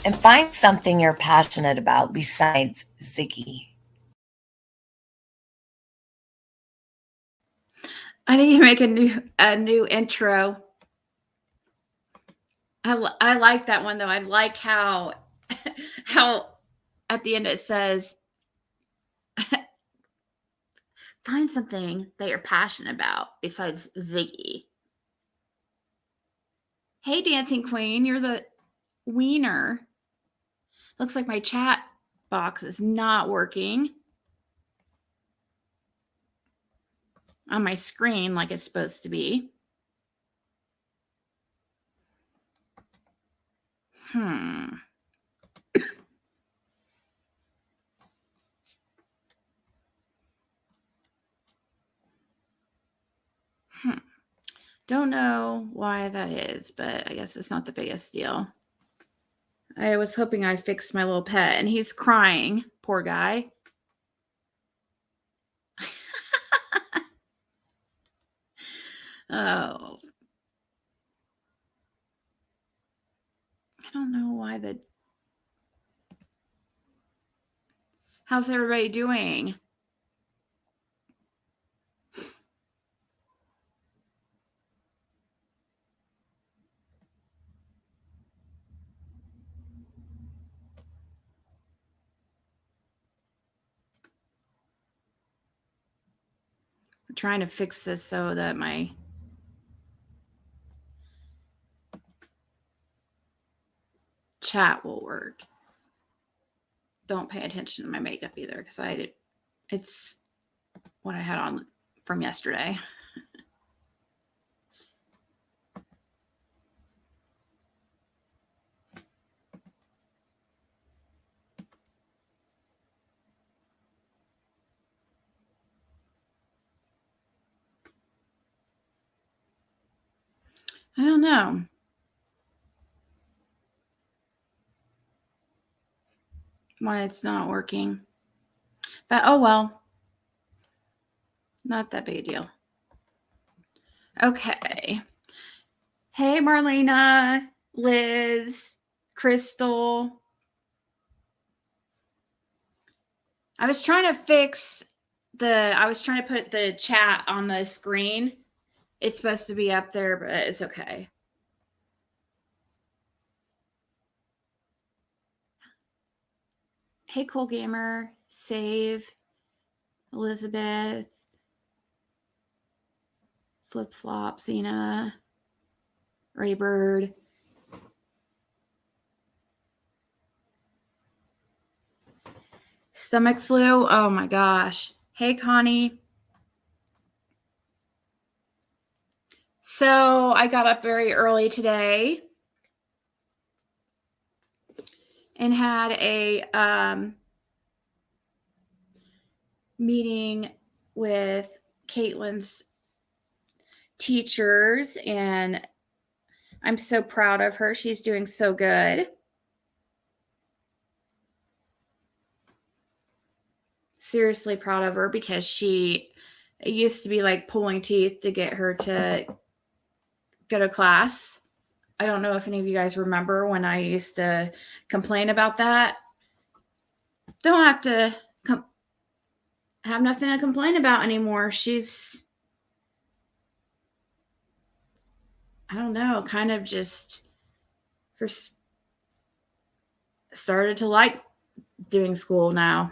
and find something you're passionate about besides Ziggy. I need to make a new intro. I like that one though. I like how at the end it says find something that you're passionate about besides Ziggy. Hey, Dancing Queen, you're the wiener. Looks like my chat box is not working on my screen like it's supposed to be. Don't know why that is, but I guess it's not the biggest deal. I was hoping I fixed my little pet, and he's crying. Poor guy. Oh. I don't know why the... How's everybody doing? I'm trying to fix this so that my chat will work. Don't pay attention to my makeup either, because it's what I had on from yesterday. I don't know. Why it's not working. But oh well. Not that big a deal. Okay. Hey, Marlena, Liz, Crystal. I was trying to put the chat on the screen. It's supposed to be up there, but it's okay. Hey, Cool Gamer, Save, Elizabeth, Flip Flop, Zena, Raybird. Stomach flu? Oh my gosh. Hey, Connie. So I got up very early today and had a meeting with Caitlin's teachers, and I'm so proud of her. She's doing so good. Seriously proud of her, because it used to be like pulling teeth to get her to go to class. I don't know if any of you guys remember when I used to complain about that. Don't have to have nothing to complain about anymore. She's, I don't know, kind of just started to like doing school now.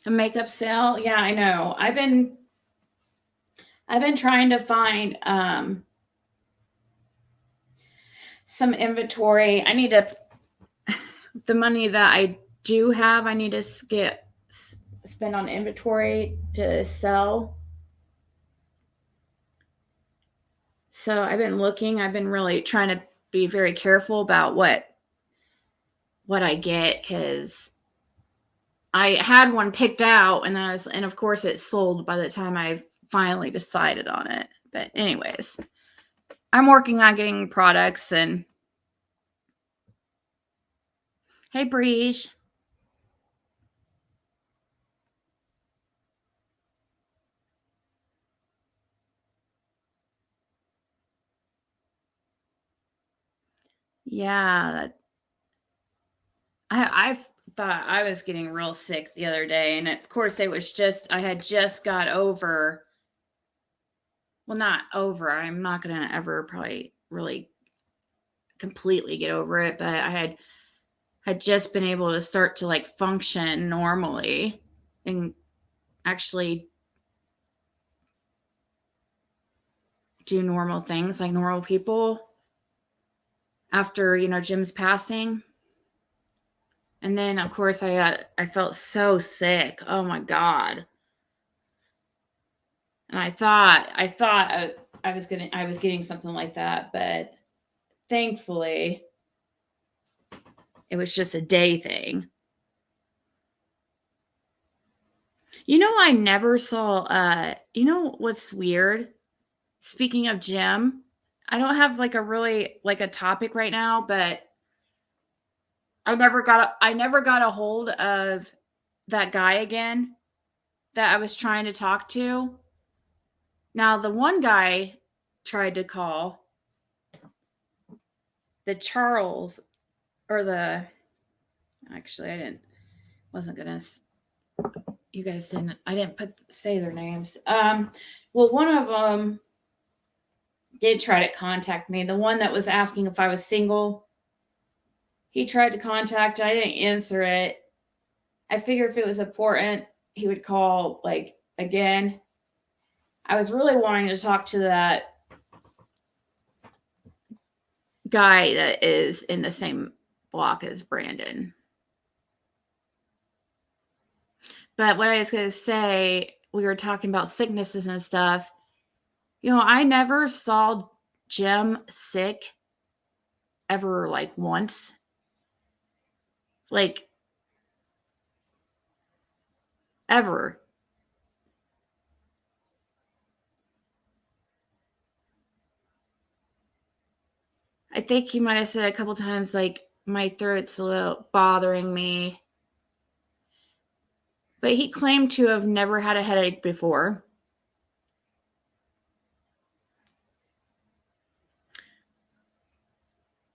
A makeup sale? Yeah, I know. I've been trying to find some inventory. I need to, the money that I do have, I need to spend on inventory to sell. So I've been looking. I've been really trying to be very careful about what I get, because I had one picked out, and of course it sold by the time I finally decided on it. But anyways, I'm working on getting products. And hey, Breeze. Yeah, I thought I was getting real sick the other day, and of course it was just I had just got over. Well, not over. I'm not gonna ever probably really completely get over it, but I had just been able to start to like function normally and actually do normal things like normal people after Jim's passing. And then of course I felt so sick. Oh my god. And I thought I was getting something like that, but thankfully it was just a day thing. I never saw what's weird? Speaking of Jim, I don't have like a really like a topic right now, but I never got a hold of that guy again that I was trying to talk to. Now, the one guy tried to call the Charles or the actually I didn't wasn't going to you guys didn't I didn't say their names. Well, one of them did try to contact me. The one that was asking if I was single, he tried to contact. I didn't answer it. I figured if it was important, he would call like again. I was really wanting to talk to that guy that is in the same block as Brandon. But what I was going to say, we were talking about sicknesses and stuff. I never saw Jim sick ever, like once. Like, ever. I think he might have said a couple times, like, my throat's a little bothering me. But he claimed to have never had a headache before.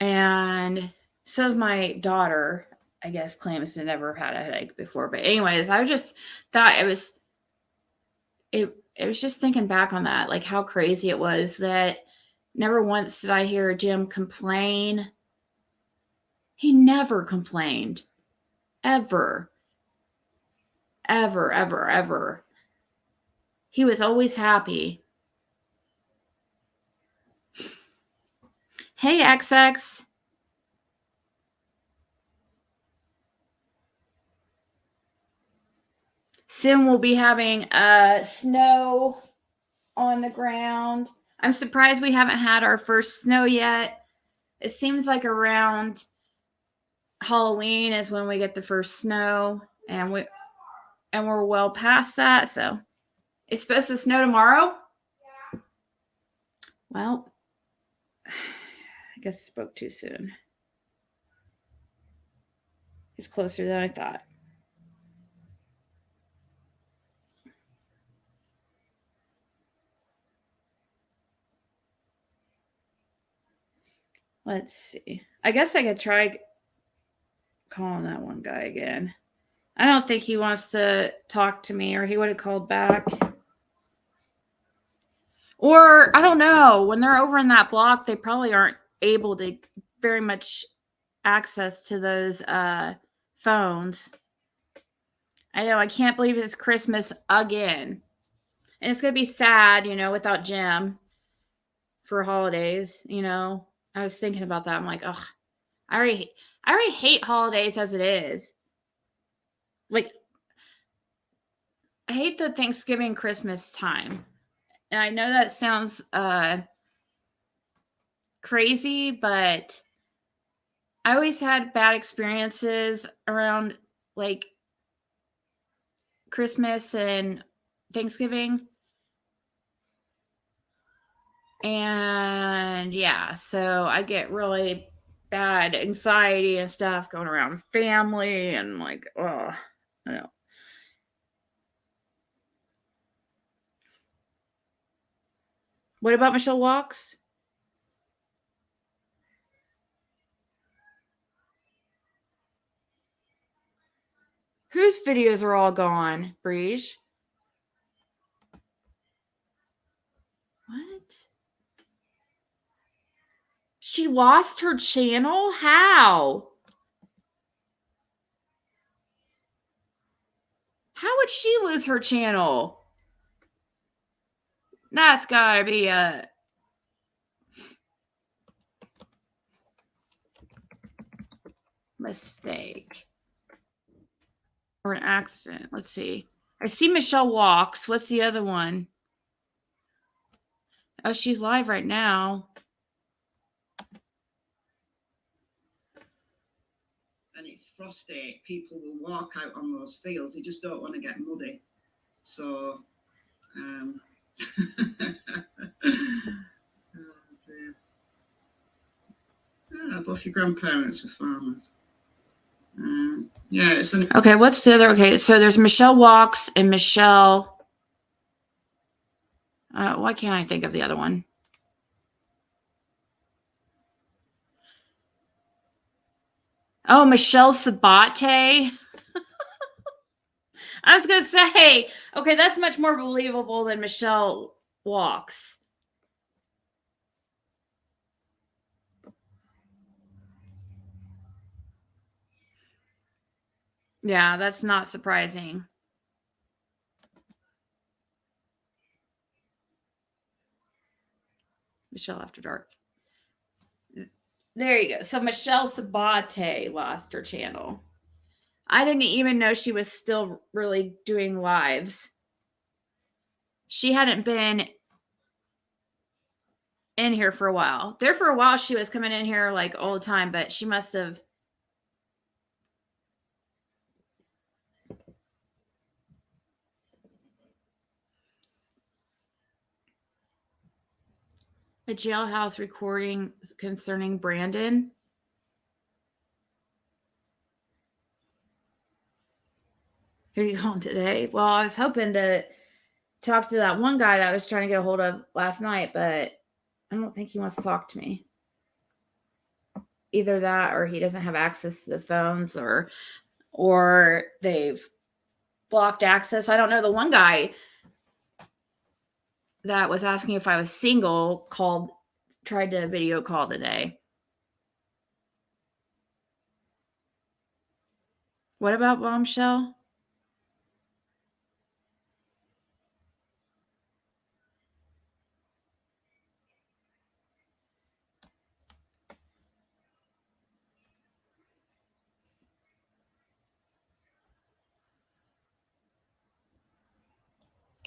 And says my daughter, I guess, claims to never have had a headache before. But anyways, I just thought it was just thinking back on that, like how crazy it was that never once did I hear Jim complain. He never complained. Ever. Ever, ever, ever. He was always happy. Hey, XX. Soon we'll be having snow on the ground. I'm surprised we haven't had our first snow yet. It seems like around Halloween is when we get the first snow, and we're well past that. So it's supposed to snow tomorrow. Yeah. Well, I guess I spoke too soon. It's closer than I thought. Let's see. I guess I could try calling that one guy again. I don't think he wants to talk to me, or he would have called back. Or I don't know. When they're over in that block, they probably aren't able to very much access to those phones. I know. I can't believe it's Christmas again. And it's going to be sad, without Jim for holidays. I was thinking about that. I'm like, ugh, I already hate holidays as it is. Like, I hate the Thanksgiving, Christmas time. And I know that sounds crazy, but I always had bad experiences around like Christmas and Thanksgiving. And yeah, so I get really bad anxiety and stuff going around family and like, oh, I know. What about Michelle Walks? Whose videos are all gone, Breege? What? She lost her channel? How? How would she lose her channel? That's gotta be a mistake or an accident. Let's see. I see Michelle Walks. What's the other one? Oh, she's live right now. And it's frosty, people will walk out on those fields. They just don't want to get muddy. So, oh dear. Both your grandparents are farmers. Yeah, it's an Okay, what's the other? Okay, so there's Michelle Walks and Michelle. Why can't I think of the other one? Oh, Michelle Sabate. I was going to say, okay, that's much more believable than Michelle Walks. Yeah, that's not surprising. Michelle After Dark. There you go. So Michelle Sabate lost her channel. I didn't even know she was still really doing lives. She hadn't been in here for a while. There for a while, she was coming in here like all the time, but she must have. A jailhouse recording concerning Brandon. Who are you calling today? Well, I was hoping to talk to that one guy that I was trying to get a hold of last night, but I don't think he wants to talk to me. Either that or he doesn't have access to the phones or they've blocked access. I don't know. The one guy that was asking if I was single tried to video call today. What about Bombshell?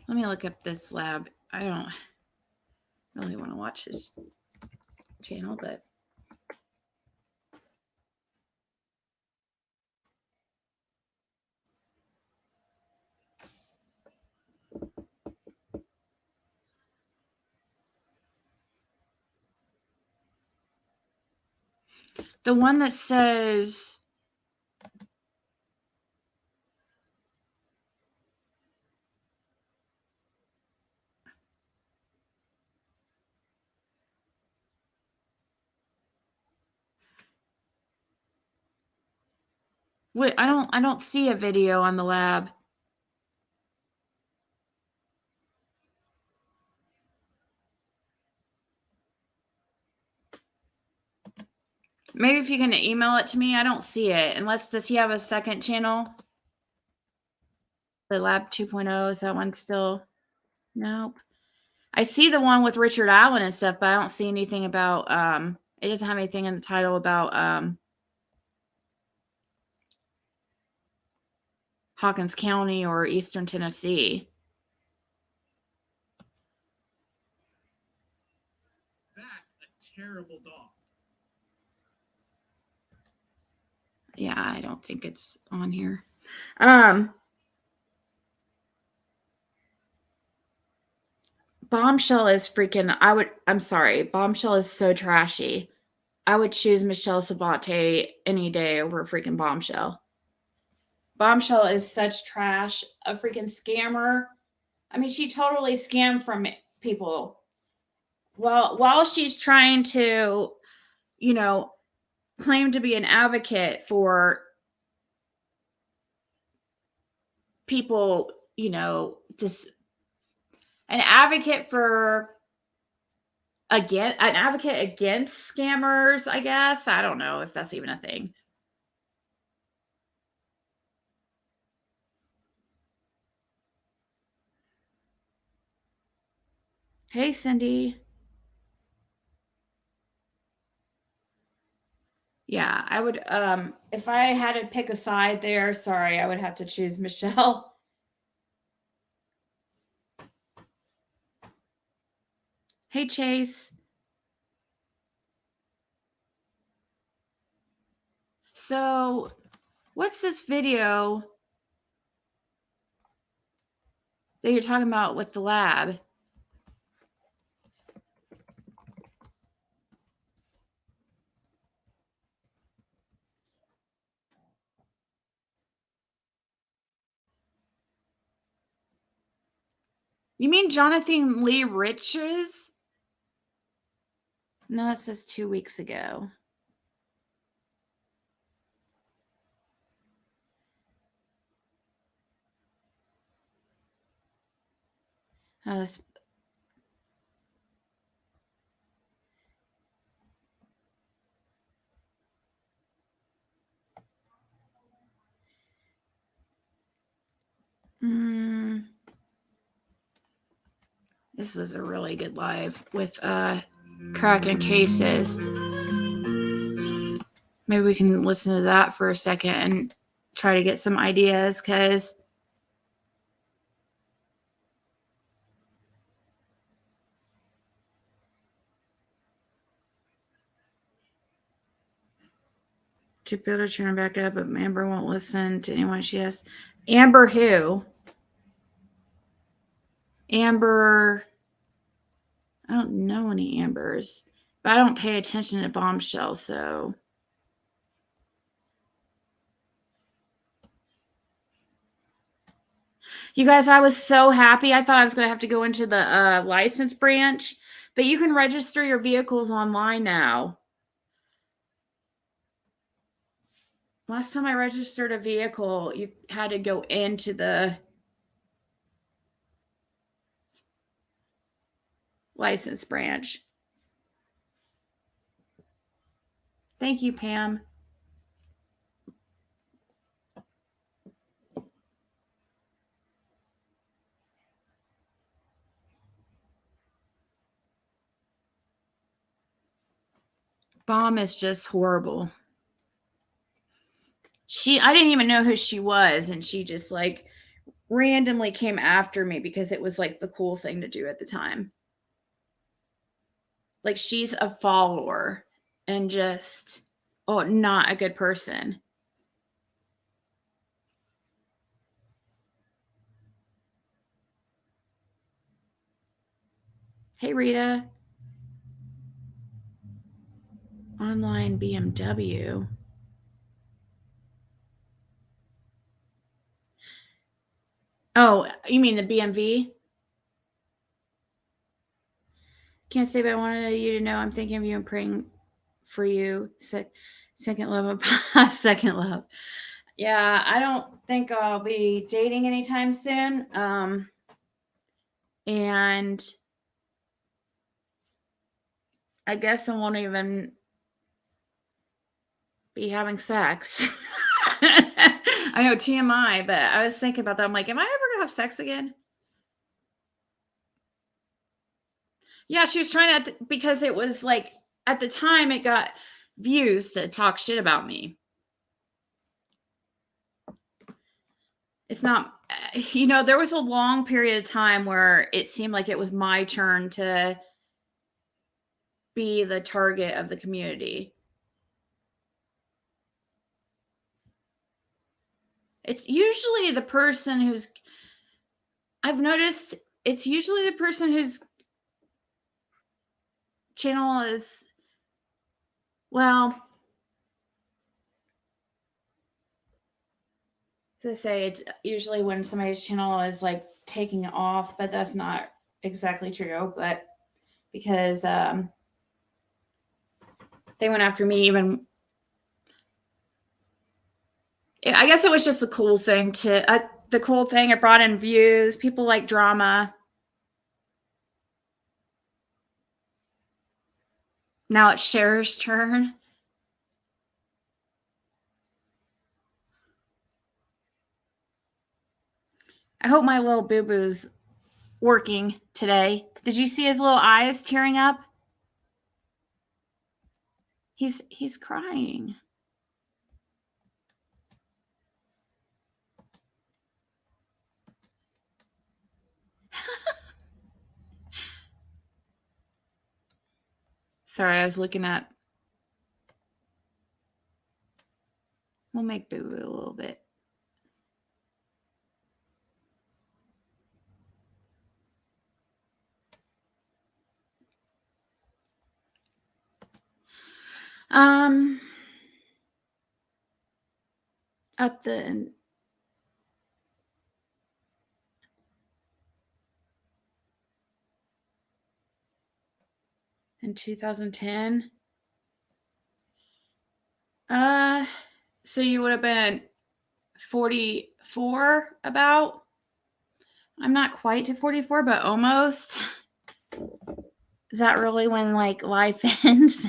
Let me look up this lab. I don't really want to watch his channel, but the one that says wait, I don't see a video on the lab. Maybe if you can email it to me. I don't see it. Does he have a second channel? The Lab 2.0, is that one still? Nope. I see the one with Richard Allen and stuff, but I don't see anything about, it doesn't have anything in the title about Hawkins County or Eastern Tennessee. that a terrible dog. Yeah, I don't think it's on here. Bombshell is freaking, I'm sorry. Bombshell is so trashy. I would choose Michelle Sabate any day over freaking Bombshell. Bombshell is such trash, a freaking scammer. I mean, she totally scammed from people. Well, while she's trying to, claim to be an advocate for people, you know, just an advocate against scammers, I guess. I don't know if that's even a thing. Hey, Cindy. Yeah, I would, if I had to pick a side there, sorry, I would have to choose Michelle. Hey, Chase. So, what's this video that you're talking about with the lab? You mean Jonathan Lee Riches? No, that says 2 weeks ago. Oh, this. This was a really good live with cracking cases. Maybe we can listen to that for a second and try to get some ideas, because to build her turn back up, but Amber won't listen to anyone she has. Amber who? Amber. I don't know any Ambers, but I don't pay attention to Bombshell, so. You guys, I was so happy. I thought I was going to have to go into the license branch, but you can register your vehicles online now. Last time I registered a vehicle, you had to go into the license branch. Thank you, Pam. Bomb is just horrible. I didn't even know who she was, and she just like randomly came after me because it was like the cool thing to do at the time. Like, she's a follower and just, not a good person. Hey, Rita. Online BMW. Oh, you mean the BMV? Can't say, but I wanted you to know I'm thinking of you and praying for you. Second love, second love. Yeah, I don't think I'll be dating anytime soon. And I guess I won't even be having sex. I know, TMI, but I was thinking about that. I'm like, am I ever gonna have sex again? Yeah, she was trying to, because it was like, at the time it got views to talk shit about me. It's not, there was a long period of time where it seemed like it was my turn to be the target of the community. It's usually the person who's, I've noticed it's usually the person whose channel is, well, to say, it's usually when somebody's channel is like taking off, but that's not exactly true. But because they went after me, even, I guess it was just a cool thing to, the cool thing. It brought in views. People like drama. Now it's Cher's turn. I hope my little boo-boo's working today. Did you see his little eyes tearing up? He's crying. Sorry, I was looking at. We'll make Boo Boo a little bit. Up the in 2010. So you would have been 44 about. I'm not quite to 44, but almost. Is that really when like life ends?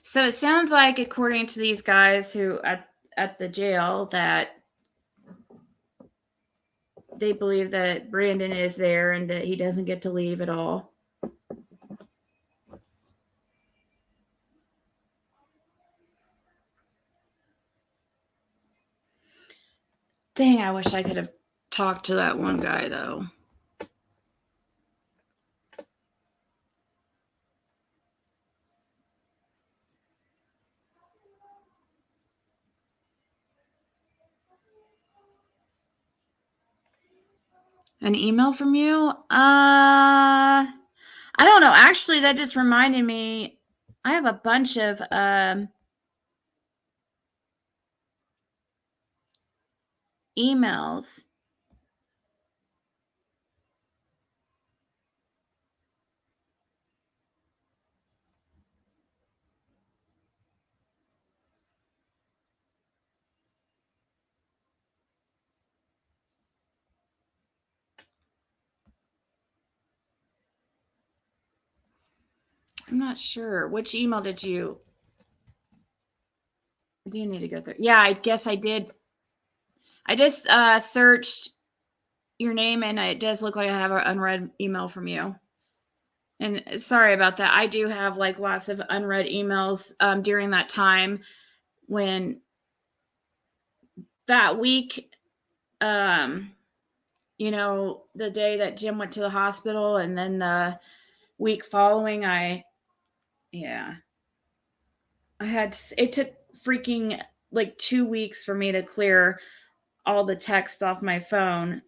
So it sounds like, according to these guys who at the jail, that they believe that Brandon is there and that he doesn't get to leave at all. Dang, I wish I could have talked to that one guy, though. An email from you? I don't know. Actually, that just reminded me. I have a bunch of emails. I'm not sure. Which email did you? I do need to go through. Yeah, I guess I did. I just searched your name, and it does look like I have an unread email from you. And sorry about that. I do have like lots of unread emails during that time when that week, you know, the day that Jim went to the hospital, and then the week following, it took freaking like 2 weeks for me to clear all the text off my phone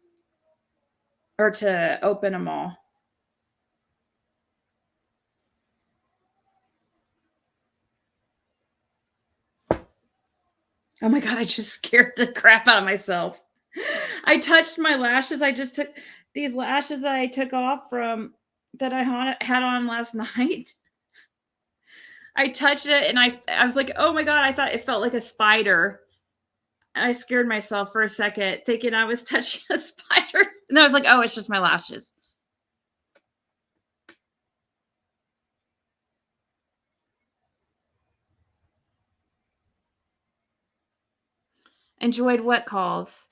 or to open them all. Oh my God, I just scared the crap out of myself. I touched my lashes. I just took these lashes that I took off from that I had on last night. I touched it and I was like, oh my God, I thought it felt like a spider. I scared myself for a second thinking I was touching a spider. And I was like, oh, it's just my lashes. Enjoyed what calls?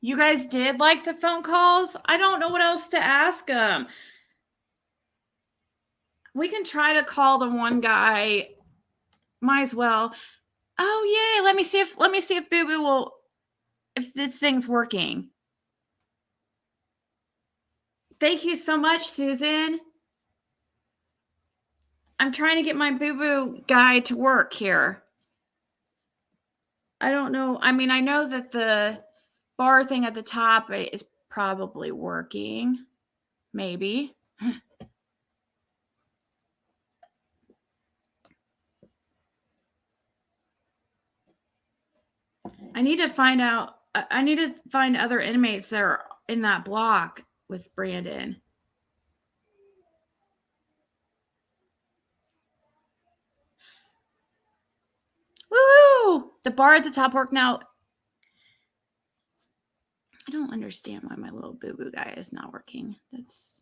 You guys did like the phone calls? I don't know what else to ask them. We can try to call the one guy. Might as well. Oh yay! Let me see if Boo Boo will, if this thing's working. Thank you so much, Susan. I'm trying to get my Boo Boo guy to work here. I don't know. I mean, I know that the bar thing at the top is probably working. Maybe. I need to find other inmates that are in that block with Brandon. the bar at the top work now. I don't understand why my little boo-boo guy is not working. That's...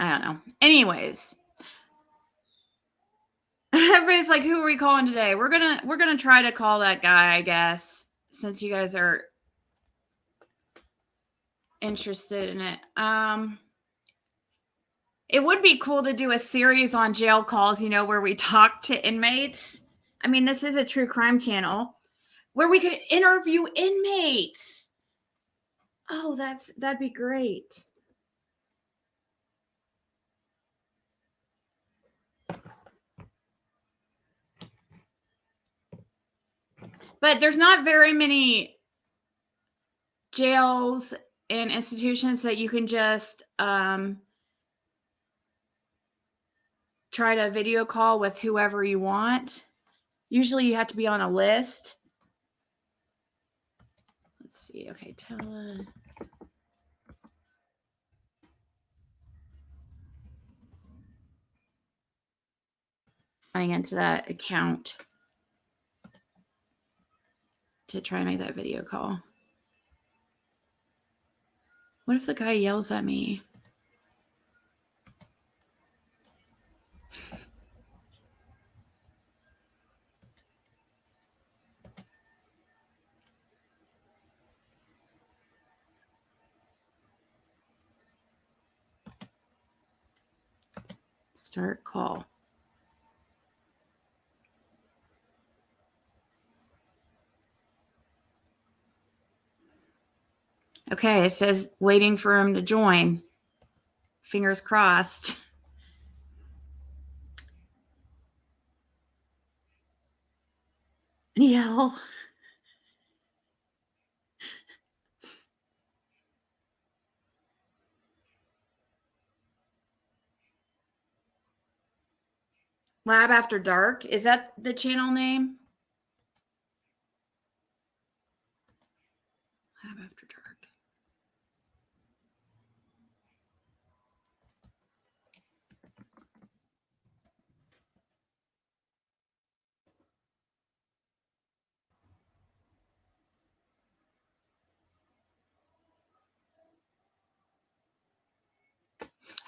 I don't know. Anyways, everybody's like, who are we calling today? We're gonna try to call that guy, I guess, since you guys are interested in it. It would be cool to do a series on jail calls, you know, where we talk to inmates. I mean, this is a true crime channel where we could interview inmates. Oh, that'd be great. But there's not very many jails and institutions that you can just try to video call with whoever you want. Usually you have to be on a list. Let's see. Okay, signing into that account to try and make that video call. What if the guy yells at me? Start call. Okay, it says waiting for him to join. Fingers crossed. Yell. Lab After Dark. Is that the channel name? Lab After Dark.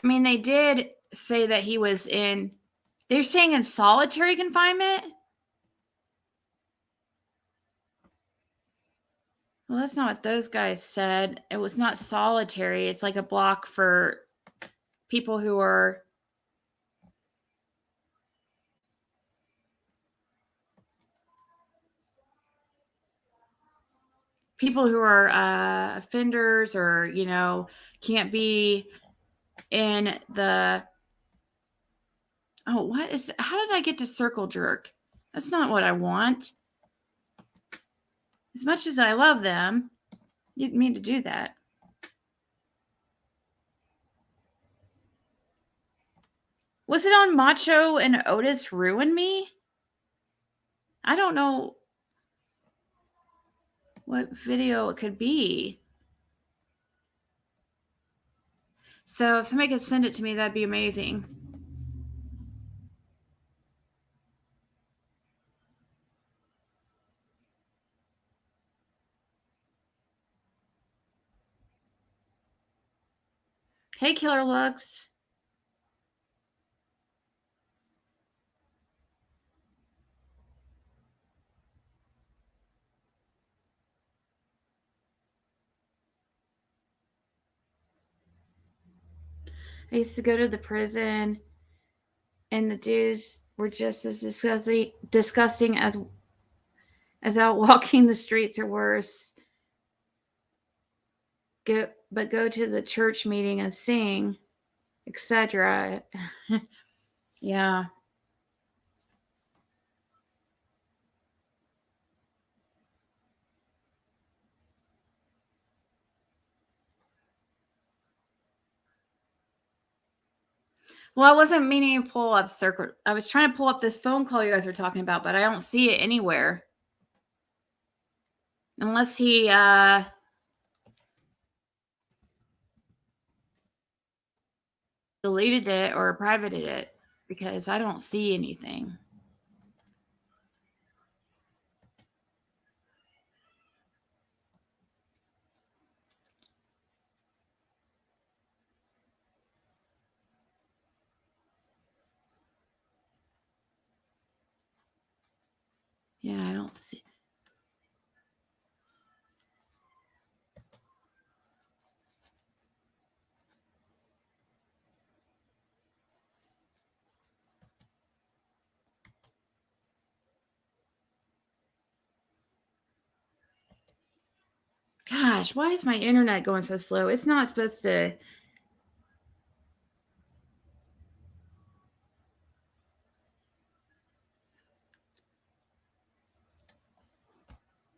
I mean, they did say that he was in, they're saying in solitary confinement. Well, that's not what those guys said. It was not solitary. It's like a block for people who are offenders, or, you know, can't be in the... Oh, what is... How did I get to circle jerk? That's not what I want. As much as I love them, didn't mean to do that. Was it on Macho and Otis Ruin Me? I don't know what video it could be. So if somebody could send it to me, that'd be amazing. Hey, Killer Looks. I used to go to the prison, and the dudes were just as disgusting as out walking the streets, or worse. Go to the church meeting and sing, etc. Yeah. Well, I wasn't meaning to pull up circuit. I was trying to pull up this phone call you guys were talking about, but I don't see it anywhere. Unless he deleted it or privated it, because I don't see anything. Yeah, I don't see. Gosh, why is my internet going so slow? It's not supposed to.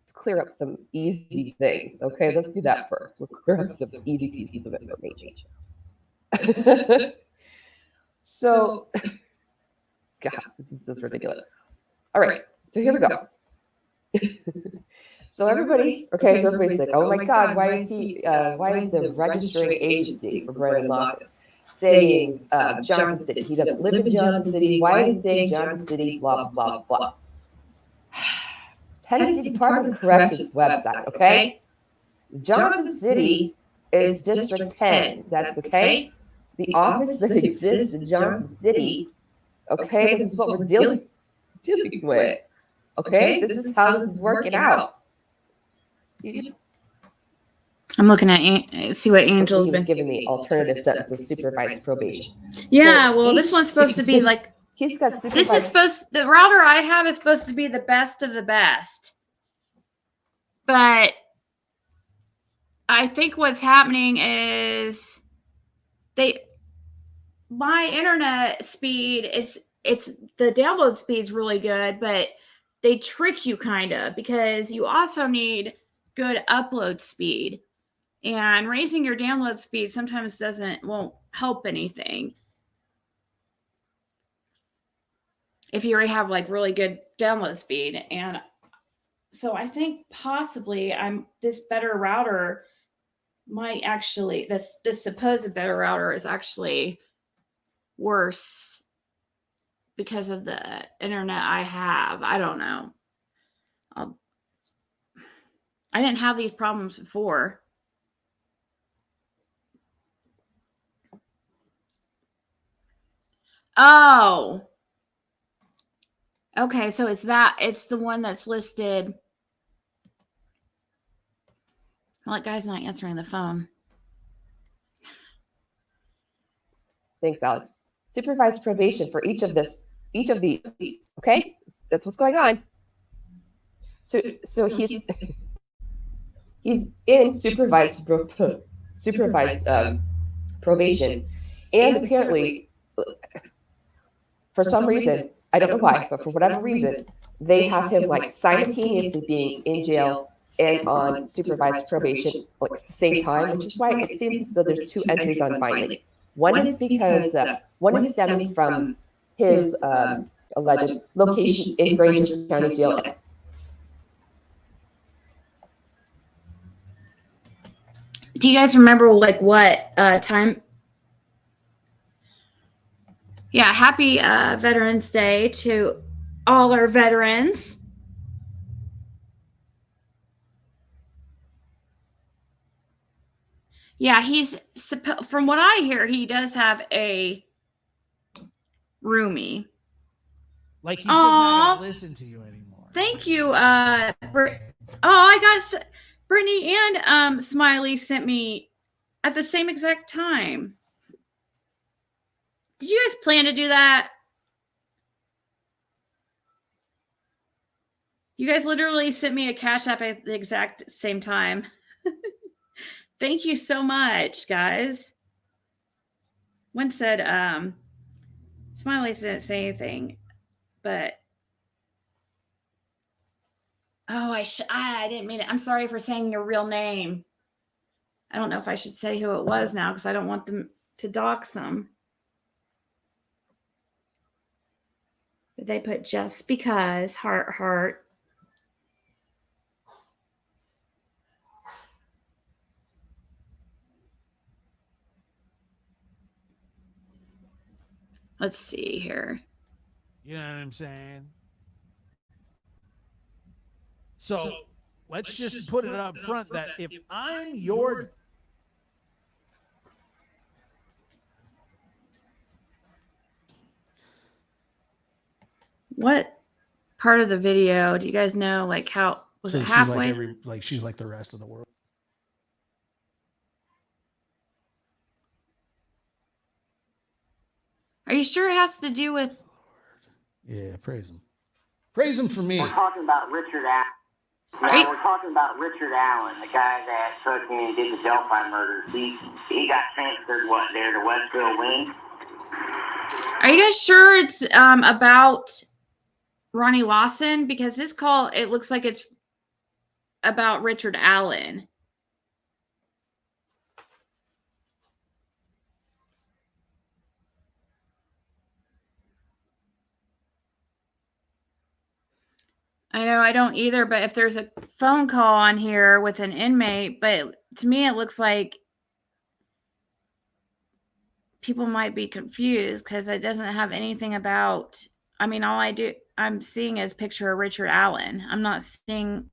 Let's clear up some easy things. Okay, let's do that first. Let's clear up some easy pieces of information. So, God, this is ridiculous. All right, so here we go. So everybody's like, oh my God, why is the registering agency for Brandon Lawson saying Johnson City? He doesn't live in Johnson City. Why is he saying Johnson City? Blah, blah, blah. Tennessee Department of Corrections website, okay? Johnson City is District 10. That's okay? The office that exists in Johnson City, okay, this is what we're dealing with. Okay, this is how this is working out. I'm looking at see what Angel's been giving the alternative sentence of supervised probation. Yeah, so well, this one's supposed to be like he's got supervised. This is supposed. The router I have is supposed to be the best of the best, but I think what's happening is my internet speed it's the download speed's really good, but they trick you kind of because you also need good upload speed, and raising your download speed sometimes won't help anything if you already have like really good download speed. And so I think possibly this better router might actually this supposed better router is actually worse because of the internet I have. I don't know. I didn't have these problems before. Oh. Okay, so it's the one that's listed. Well, that guy's not answering the phone. Thanks, Alex. Supervised probation for each of these. Okay, that's what's going on. So he's in supervised probation, and apparently, for some reason, I don't know why, but for whatever reason, they have him like simultaneously being in jail and on supervised probation like at the same time, which is why it seems as though there's two entries on filing. One is because one is stemming from his alleged location in Granger County Jail. Do you guys remember like what time? Yeah, happy Veterans Day to all our veterans. Yeah, from what I hear, he does have a roomie. Like he's just not gonna listen to you anymore. Thank you. I got Brittany and Smiley sent me at the same exact time. Did you guys plan to do that? You guys literally sent me a Cashapp at the exact same time. Thank you so much, guys. One said, Smiley didn't say anything, but I didn't mean it. I'm sorry for saying your real name. I don't know if I should say who it was now because I don't want them to dox them. They put just because, heart, heart. Let's see here. You know what I'm saying? So let's just put it up front that if I'm your What part of the video do you guys know? Like how was it halfway? She's like the rest of the world. Are you sure it has to do with? Yeah, praise him. Praise him for me. We're talking about Richard Allen. Right. We're talking about Richard Allen, the guy that fucking did the Delphi murders. He got transferred there to Westville IN. Are you guys sure it's about Ronnie Lawson? Because this call, it looks like it's about Richard Allen. I know I don't either, but if there's a phone call on here with an inmate, but to me it looks like people might be confused because it doesn't have anything about, I mean, all I'm seeing is picture of Richard Allen. I'm not seeing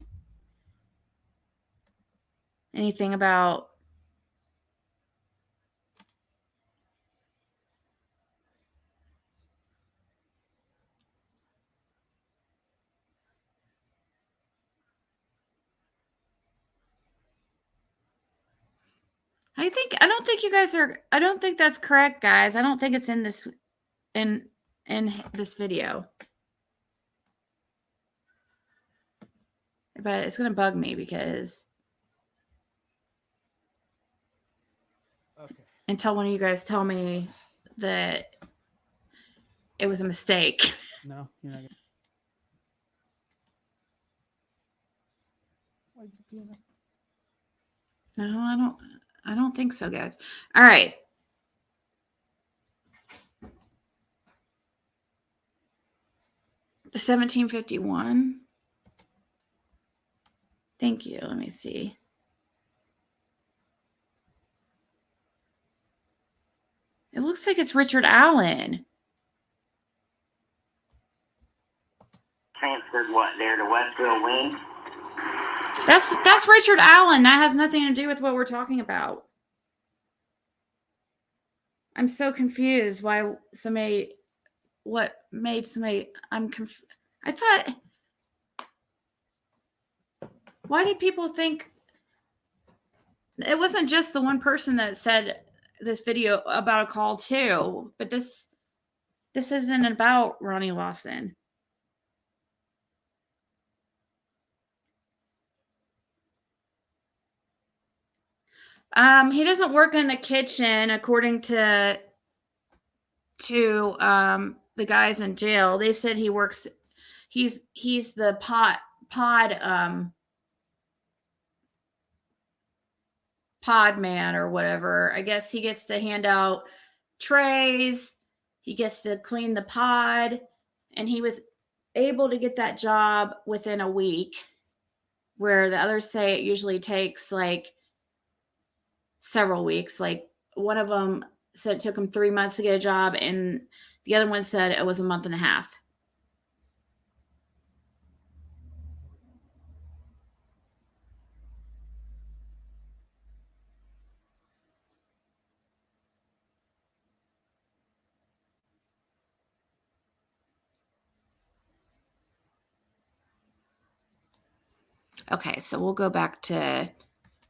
anything about I don't think you guys are, I don't think that's correct, guys. I don't think it's in this in this video. But it's going to bug me because until one of you guys tell me that it was a mistake. No, you're not gonna. No, I don't think so, guys. All right. $17.51. Thank you. Let me see. It looks like it's Richard Allen. Transferred there to Westville IN. That's Richard Allen. That has nothing to do with what we're talking about. I'm so confused why what made somebody, I thought, why did people think it wasn't just the one person that said this video about a call too, but this isn't about Ronnie Lawson. He doesn't work in the kitchen, according to the guys in jail. They said he works. He's the pod man or whatever. I guess he gets to hand out trays. He gets to clean the pod, and he was able to get that job within a week, where the others say it usually takes like several weeks. Like one of them said it took him 3 months to get a job, and the other one said it was a month and a half. Okay, so we'll go back to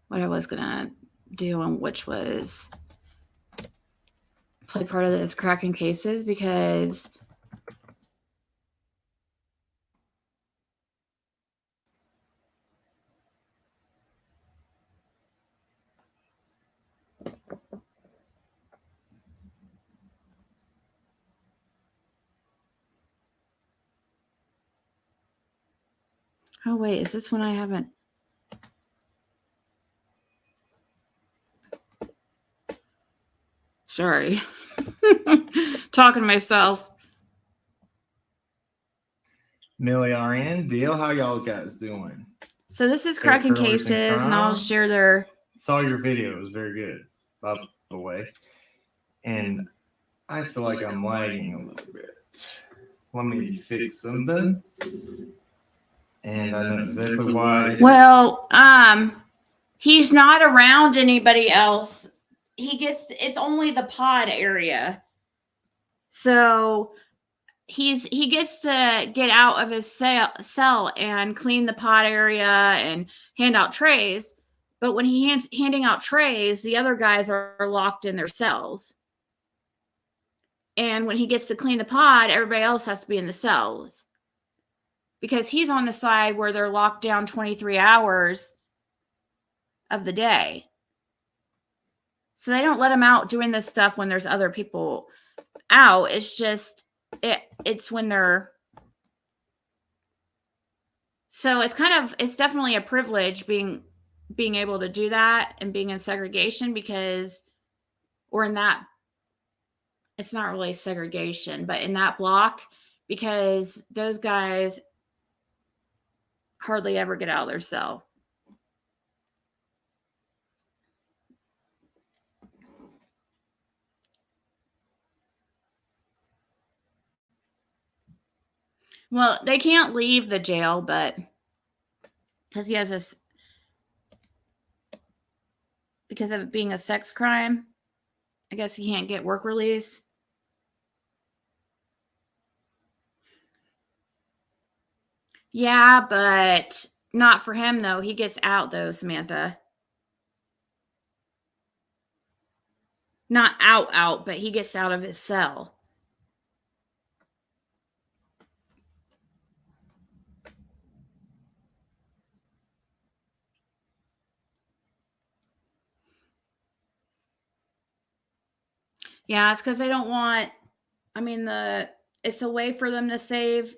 what I was gonna do, and which was play part of this cracking cases, because oh wait, is this one I haven't? Sorry. Talking to myself. Million deal. How y'all guys doing? So this is Hey, Cracking Curlers in Cases, and I'll Crime. share their. Saw your video. It was very good, by the way. And I feel like I'm lagging a little bit. Let me fix something. And I know exactly why. Well, he's not around anybody else. It's only the pod area. So he gets to get out of his cell and clean the pod area and hand out trays. But when handing out trays, the other guys are locked in their cells. And when he gets to clean the pod, everybody else has to be in the cells. Because he's on the side where they're locked down 23 hours of the day. So they don't let him out doing this stuff when there's other people out. It's just it's when they're. So it's definitely a privilege being able to do that and being in segregation, because, or in that, it's not really segregation, but in that block, because those guys hardly ever get out of their cell. Well, they can't leave the jail, but because he has this, because of it being a sex crime, I guess he can't get work release. Yeah, but not for him, though. He gets out, though, Samantha. Not out, but he gets out of his cell. Yeah, it's because they don't want, it's a way for them to save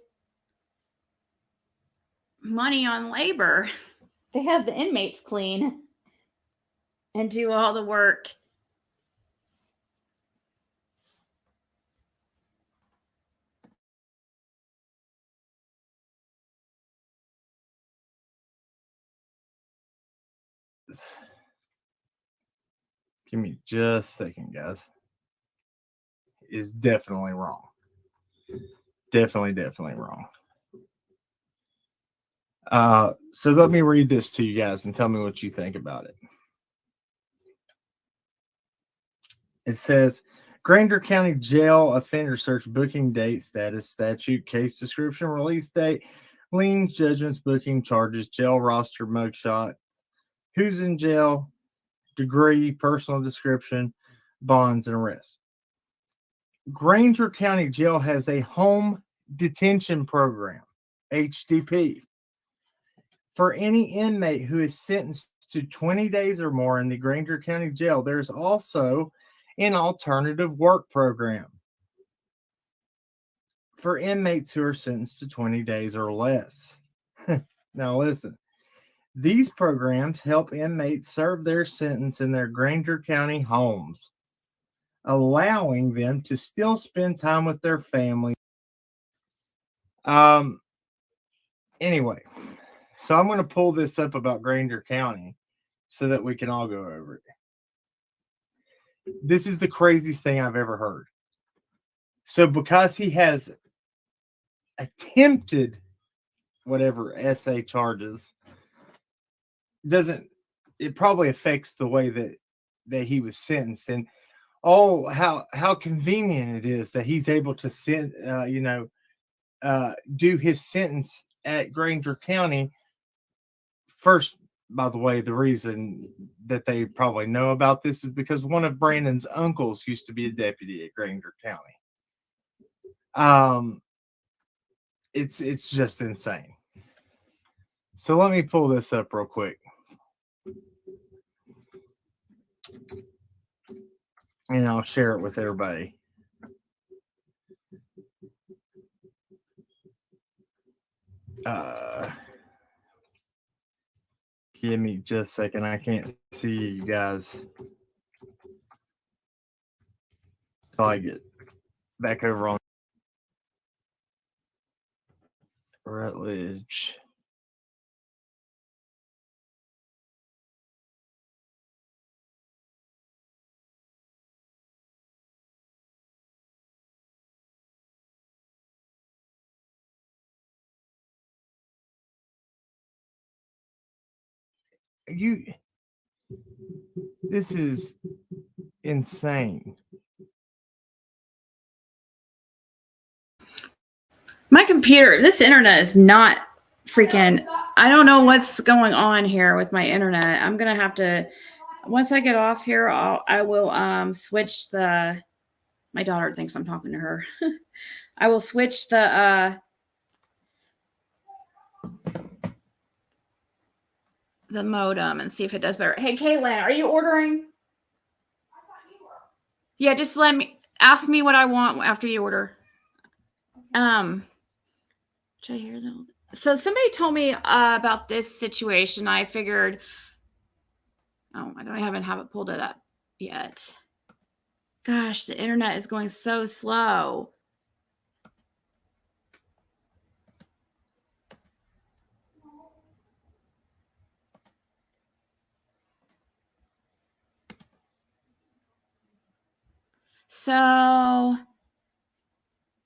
money on labor. They have the inmates clean and do all the work. Give me just a second, guys. Is definitely wrong. Definitely wrong. So let me read this to you guys and tell me what you think about it. It says, Granger County Jail offender search booking date, status, statute, case description, release date, liens, judgments, booking, charges, jail roster, mugshot, who's in jail, degree, personal description, bonds, and arrests. Granger County Jail has a home detention program, HDP, for any inmate who is sentenced to 20 days or more in the Granger County Jail. There's also an alternative work program for inmates who are sentenced to 20 days or less. Now listen, these programs help inmates serve their sentence in their Granger County homes, allowing them to still spend time with their family. Anyway, so I'm going to pull this up about Granger County so that we can all go over it. This is the craziest thing I've ever heard. So because he has attempted whatever SA charges, it probably affects the way that he was sentenced. And how convenient it is that he's able to do his sentence at Granger County. First, by the way, the reason that they probably know about this is because one of Brandon's uncles used to be a deputy at Granger County. It's just insane. So let me pull this up real quick. And I'll share it with everybody. Give me just a second. I can't see you guys until I get back over on Rutledge. This is insane. My computer, this internet is not freaking, I don't know what's going on here with my internet. I'm going to have to, once I get off here, I will switch my daughter thinks I'm talking to her. I will switch the modem and see if it does better. Hey, Kaylin, are you ordering? Yeah, just ask me what I want after you order. Did I hear that? So somebody told me about this situation. I figured, I haven't have it pulled it up yet. Gosh, the internet is going so slow. So,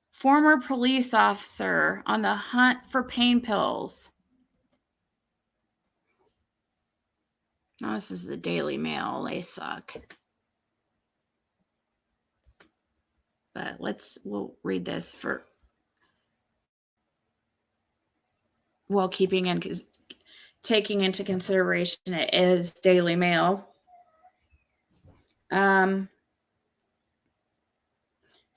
former police officer on the hunt for pain pills. Oh, this is the Daily Mail. They suck. But we'll read this while taking into consideration it is Daily Mail.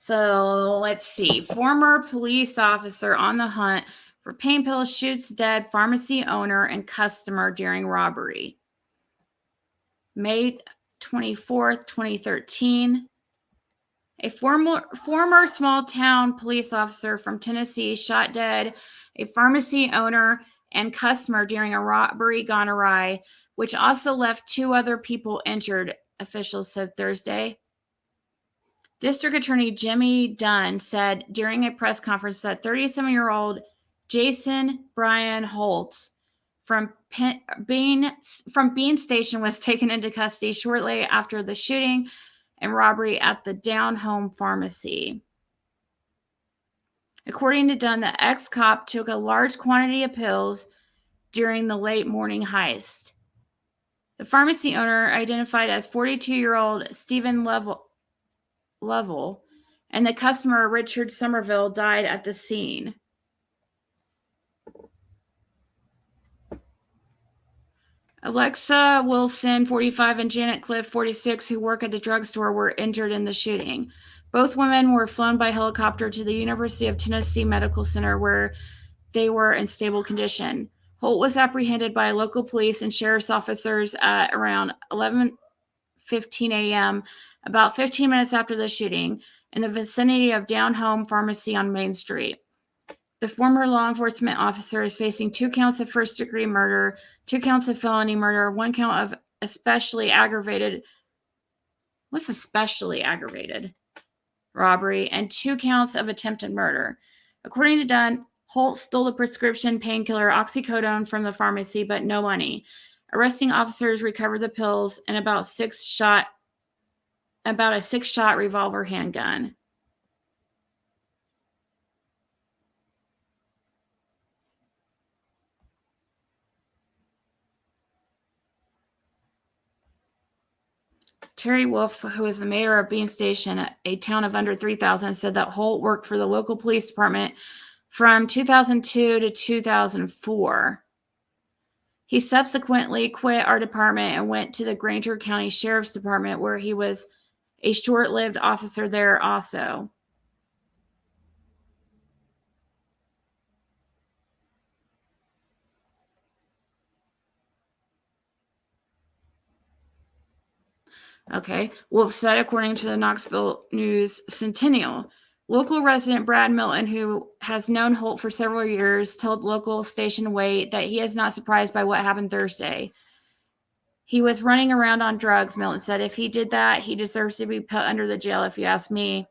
So let's see. Former police officer on the hunt for pain pills shoots dead pharmacy owner and customer during robbery. May 24th, 2013. A former small town police officer from Tennessee shot dead a pharmacy owner and customer during a robbery gone awry, which also left 2 other people injured, officials said Thursday. District Attorney Jimmy Dunn said during a press conference that 37-year-old Jason Brian Holt from Bean Station was taken into custody shortly after the shooting and robbery at the Down Home Pharmacy. According to Dunn, the ex-cop took a large quantity of pills during the late morning heist. The pharmacy owner, identified as 42-year-old Stephen Lovell, and the customer, Richard Somerville, died at the scene. Alexa Wilson, 45, and Janet Cliff, 46, who work at the drugstore, were injured in the shooting. Both women were flown by helicopter to the University of Tennessee Medical Center, where they were in stable condition. Holt was apprehended by local police and sheriff's officers at around 11:15 a.m., about 15 minutes after the shooting, in the vicinity of Down Home Pharmacy on Main Street. The former law enforcement officer is facing 2 counts of first-degree murder, 2 counts of felony murder, 1 count of especially aggravated robbery, and 2 counts of attempted murder. According to Dunn, Holt stole the prescription painkiller oxycodone from the pharmacy, but no money. Arresting officers recovered the pills and about a 6-shot revolver handgun. Terry Wolf, who is the mayor of Bean Station, a town of under 3,000, said that Holt worked for the local police department from 2002 to 2004. He subsequently quit our department and went to the Granger County Sheriff's Department, where he was a short-lived officer there also. Okay. Wolf said, according to the Knoxville News Centennial, local resident Brad Milton, who has known Holt for several years, told local station Wait that he is not surprised by what happened Thursday. He was running around on drugs, Milton said. If he did that, he deserves to be put under the jail, if you ask me.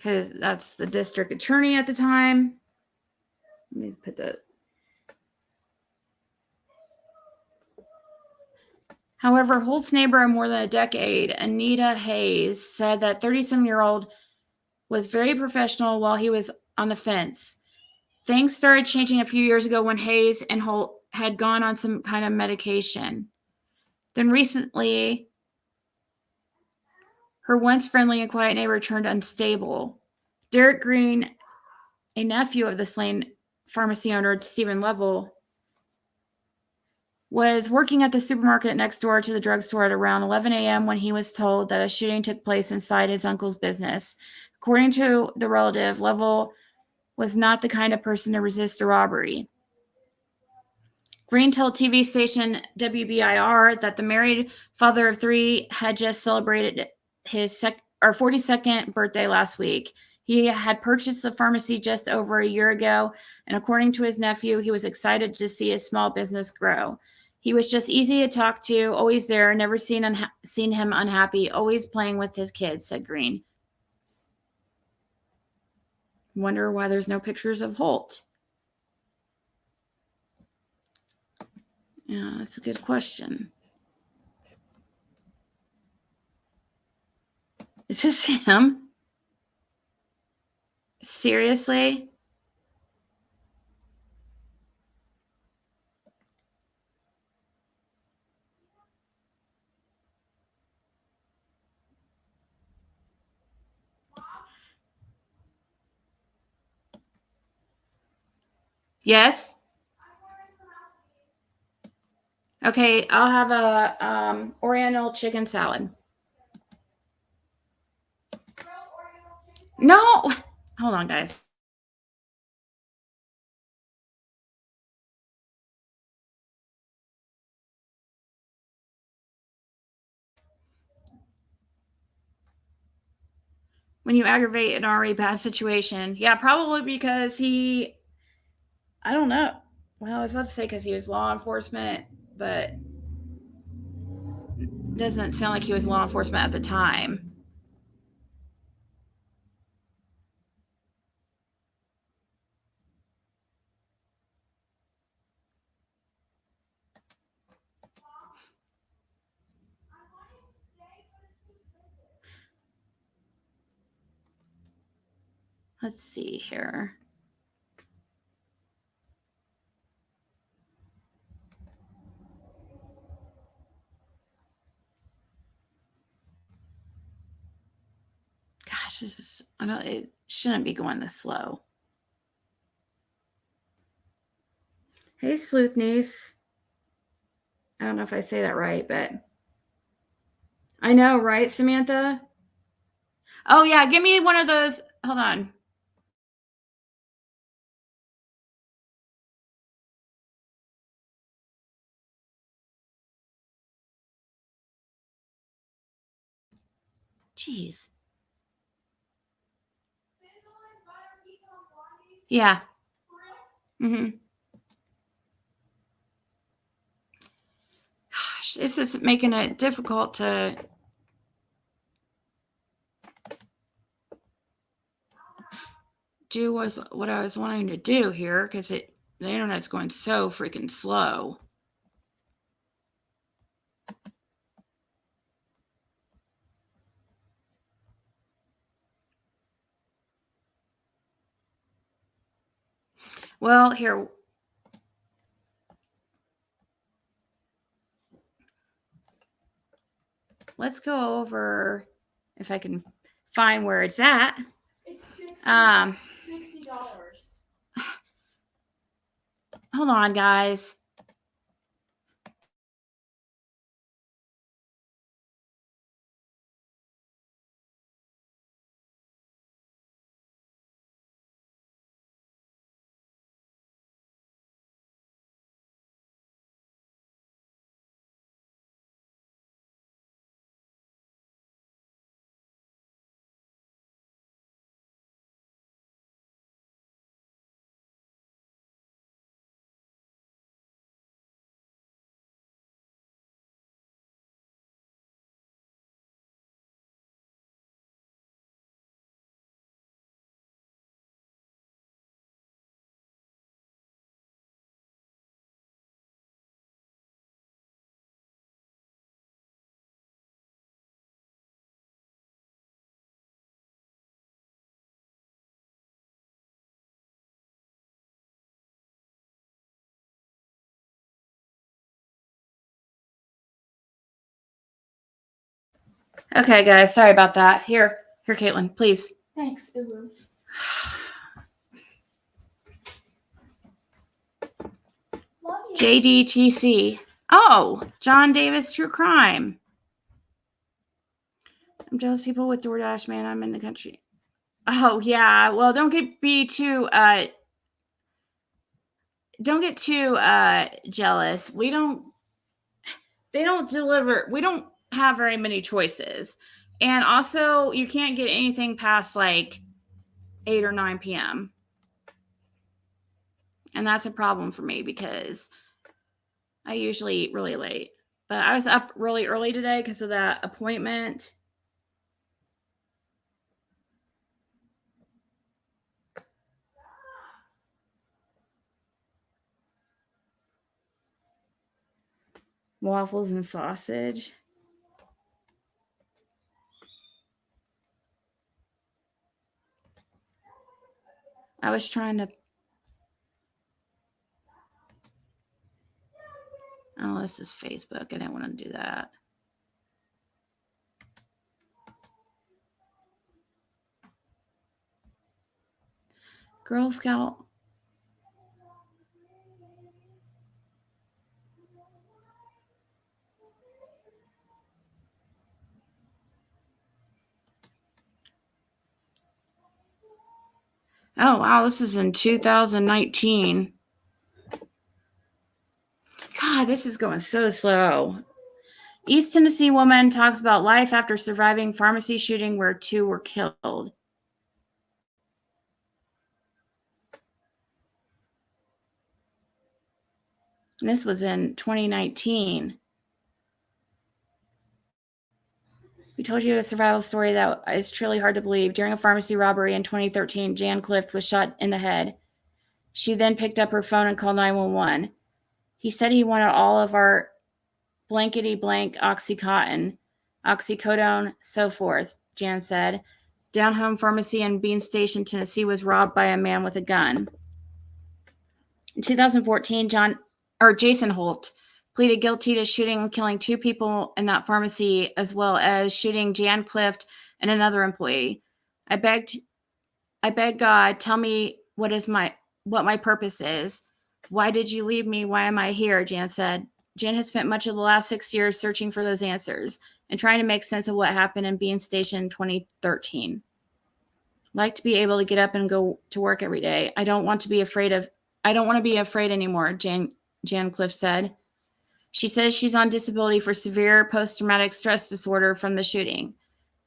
because that's the district attorney at the time. Let me put that. However, Holt's neighbor of more than a decade, Anita Hayes, said that 37-year-old was very professional while he was on the fence. Things started changing a few years ago when Hayes and Holt had gone on some kind of medication. Then recently, her once friendly and quiet neighbor turned unstable. Derek Green, a nephew of the slain pharmacy owner, Stephen Lovell, was working at the supermarket next door to the drugstore at around 11 a.m. when he was told that a shooting took place inside his uncle's business. According to the relative, Lovell was not the kind of person to resist a robbery. Green told TV station WBIR that the married father of three had just celebrated his 42nd birthday last week. He had purchased the pharmacy just over a year ago, and according to his nephew, he was excited to see his small business grow. He was just easy to talk to, always there, never seen him unhappy, always playing with his kids, said Green. Wonder why there's no pictures of Holt. Yeah, that's a good question. Is this him? Seriously? Yes? Okay, I'll have a Oriental chicken salad. No! Hold on, guys. When you aggravate an already bad situation. Yeah, probably because I don't know. Well, I was about to say because he was law enforcement, but it doesn't sound like he was law enforcement at the time. Let's see here. Gosh, it shouldn't be going this slow. Hey, Sleuth Niece. I don't know if I say that right, but I know, right, Samantha? Oh, yeah, give me one of those. Hold on. Jeez. Yeah. Mm-hmm. Gosh, this is making it difficult to do what I was wanting to do here because the internet's going so freaking slow. Well, here. Let's go over if I can find where it's at. It's $60. $60. Hold on, guys. Okay, guys, sorry about that. Here, Caitlin, please. Thanks, Ubu. Love you. JDTC. Oh, John Davis True Crime. I'm jealous people with DoorDash, man. I'm in the country. Oh, yeah. Well, don't get too jealous. They don't deliver. We don't have very many choices. And also, you can't get anything past like 8 or 9 p.m. And that's a problem for me because I usually eat really late. But I was up really early today because of that appointment. Waffles and sausage. I was trying to. Oh, this is Facebook. I didn't want to do that. Girl Scout. Oh, wow. This is in 2019. God, this is going so slow. East Tennessee woman talks about life after surviving pharmacy shooting where 2 were killed. And this was in 2019. We told you a survival story that is truly hard to believe. During a pharmacy robbery in 2013, Jan Clift was shot in the head. She then picked up her phone and called 911. He said he wanted all of our blankety blank Oxycontin, oxycodone, so forth, Jan said. Down Home Pharmacy in Bean Station, Tennessee was robbed by a man with a gun. In 2014, Jason Holt pleaded guilty to shooting and killing 2 people in that pharmacy, as well as shooting Jan Clift and another employee. I begged God, tell me what my purpose is. Why did you leave me? Why am I here? Jan said. Jan has spent much of the last 6 years searching for those answers and trying to make sense of what happened in Bean Station in 2013. Like to be able to get up and go to work every day. I don't want to be afraid anymore, Jan Clift said. She says she's on disability for severe post-traumatic stress disorder from the shooting.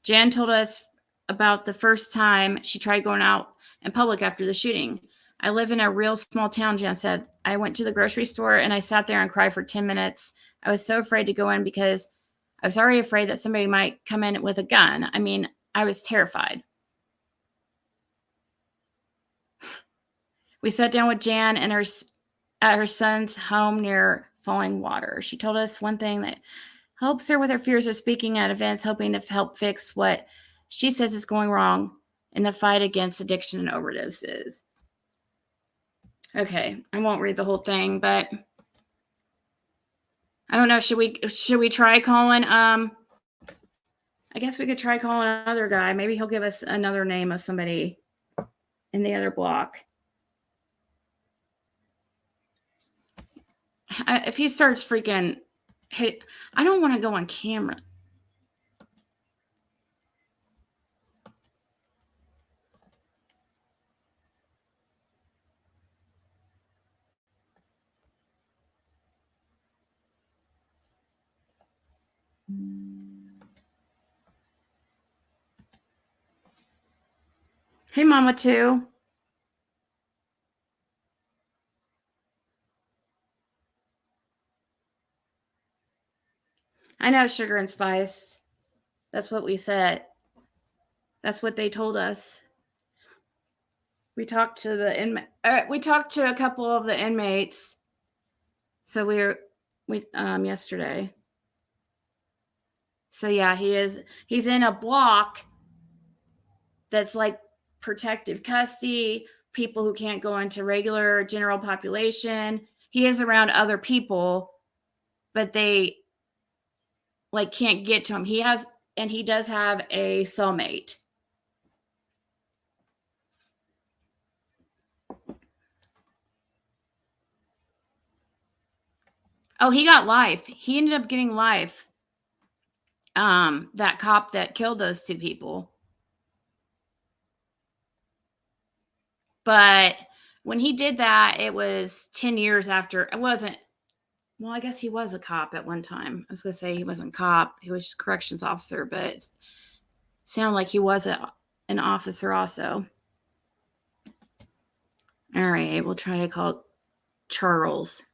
Jan told us about the first time she tried going out in public after the shooting. I live in a real small town, Jan said. I went to the grocery store and I sat there and cried for 10 minutes. I was so afraid to go in because I was already afraid that somebody might come in with a gun. I mean, I was terrified. We sat down with Jan and at her son's home near Falling Water. She told us one thing that helps her with her fears of speaking at events, hoping to help fix what she says is going wrong in the fight against addiction and overdoses. Okay, I won't read the whole thing, but I don't know. Should we try calling? I guess we could try calling another guy. Maybe he'll give us another name of somebody in the other block. If he starts freaking hit, I don't want to go on camera. Hey, Mama, too. I know, sugar and spice. That's what we said. That's what they told us. We talked to we talked to a couple of the inmates. So we yesterday. So yeah, he's in a block that's like protective custody, people who can't go into regular general population. He is around other people, but they like can't get to him. and he does have a cellmate. Oh, he got life. He ended up getting life. That cop that killed those two people. But when he did that, it was 10 years after. It wasn't. Well, I guess he was a cop at one time. I was going to say he wasn't a cop. He was just a corrections officer, but it sounded like he was an officer also. All right, we'll try to call Charles.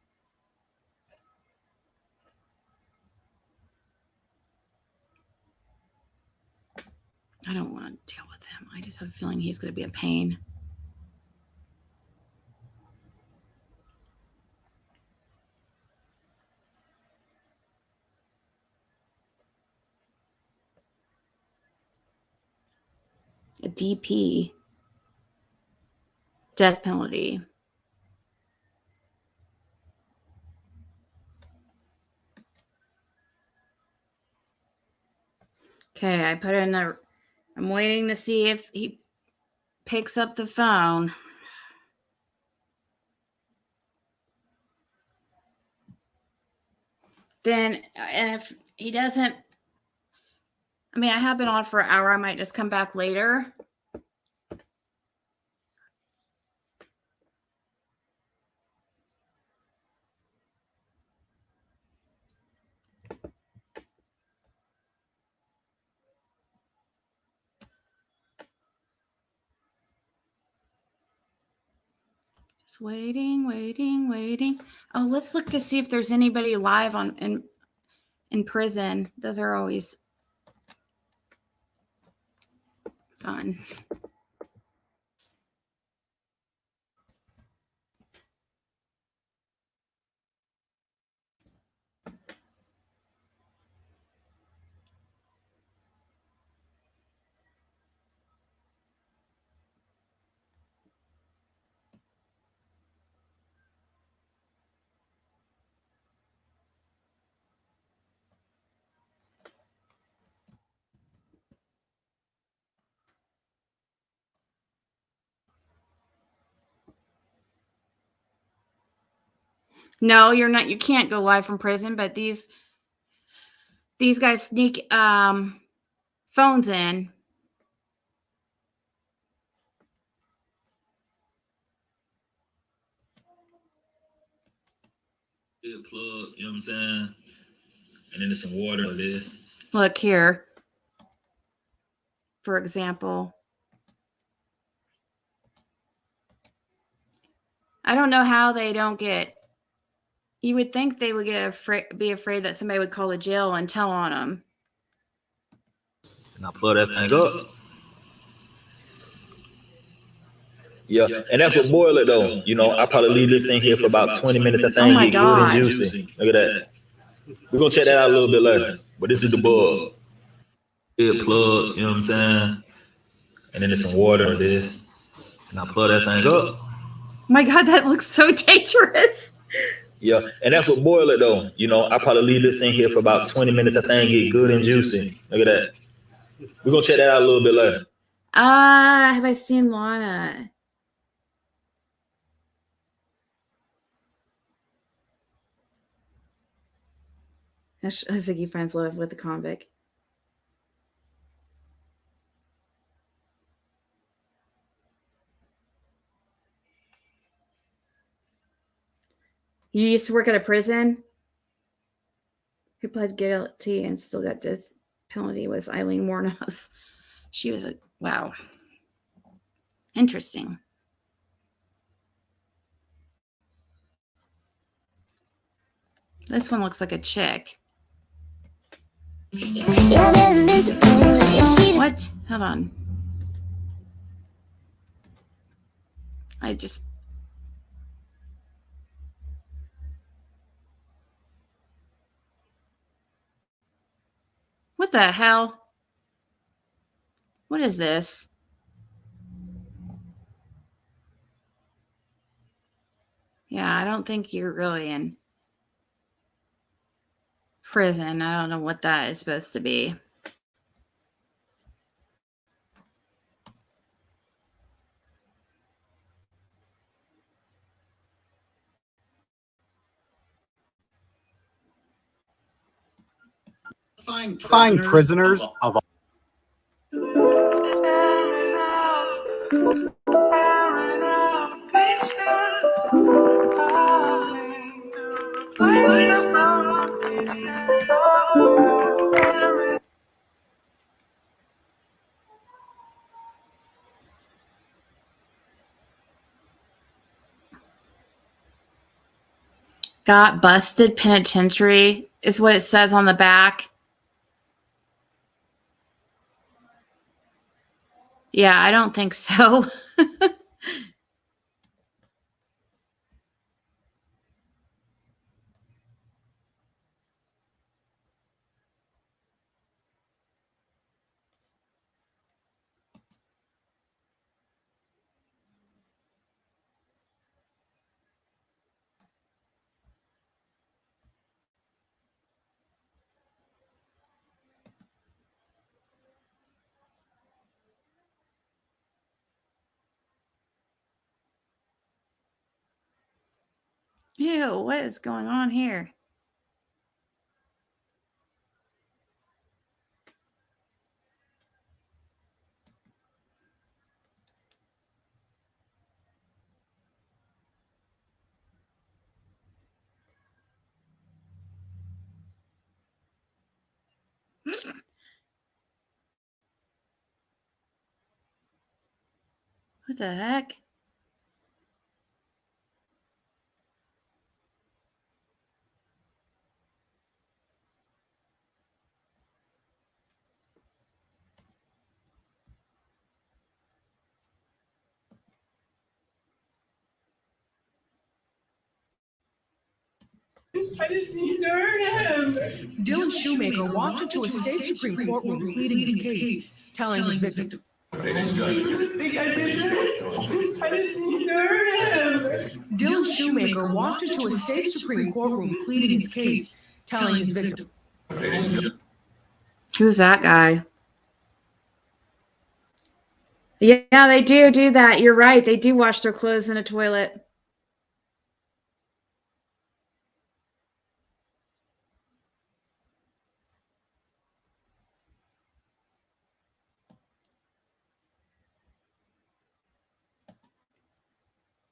I don't want to deal with him. I just have a feeling he's going to be a pain. A DP. Death penalty. Okay, I put in a. I'm waiting to see if he picks up the phone. Then, and if he doesn't, I mean, I have been on for an hour. I might just come back later. Just waiting. Oh, let's look to see if there's anybody live in prison. Those are always fun. No, you're not. You can't go live from prison, but these guys sneak phones in. Good plug, you know what I'm saying? And then there's some water with this. Look here. For example. I don't know how they don't get. You would think they would be afraid that somebody would call the jail and tell on them. And I plug that thing up. Yeah, and that's what boil it though. You know, I probably leave this in here for about 20 minutes. That thing get good and juicy. Look at that. We're gonna check that out a little bit later. But this is the bug. Good plug, you know what I'm saying? And then there's some water with this. And I plug that thing up. Oh my God, that looks so dangerous. Yeah, and that's what boil it though. You know, I probably leave this in here for about 20 minutes. That thing get good and juicy. Look at that. We're gonna check that out a little bit later. Have I seen Lana? Ziggy finds love with the convict. You used to work at a prison? Who pled guilty and still got death penalty was Eileen Warnos. She was wow. Interesting. This one looks like a chick. What? Hold on. What the hell? What is this? Yeah, I don't think you're really in prison. I don't know what that is supposed to be. Find prisoners of Got busted penitentiary is what it says on the back. Yeah, I don't think so. Ew, what is going on here? What the heck? Dylan Shoemaker walked into a state Supreme Courtroom pleading his case, telling his victim. Dylan Shoemaker walked into a state Supreme Courtroom pleading his case, telling his victim. Who's that guy? Yeah, they do that. You're right. They do wash their clothes in a toilet.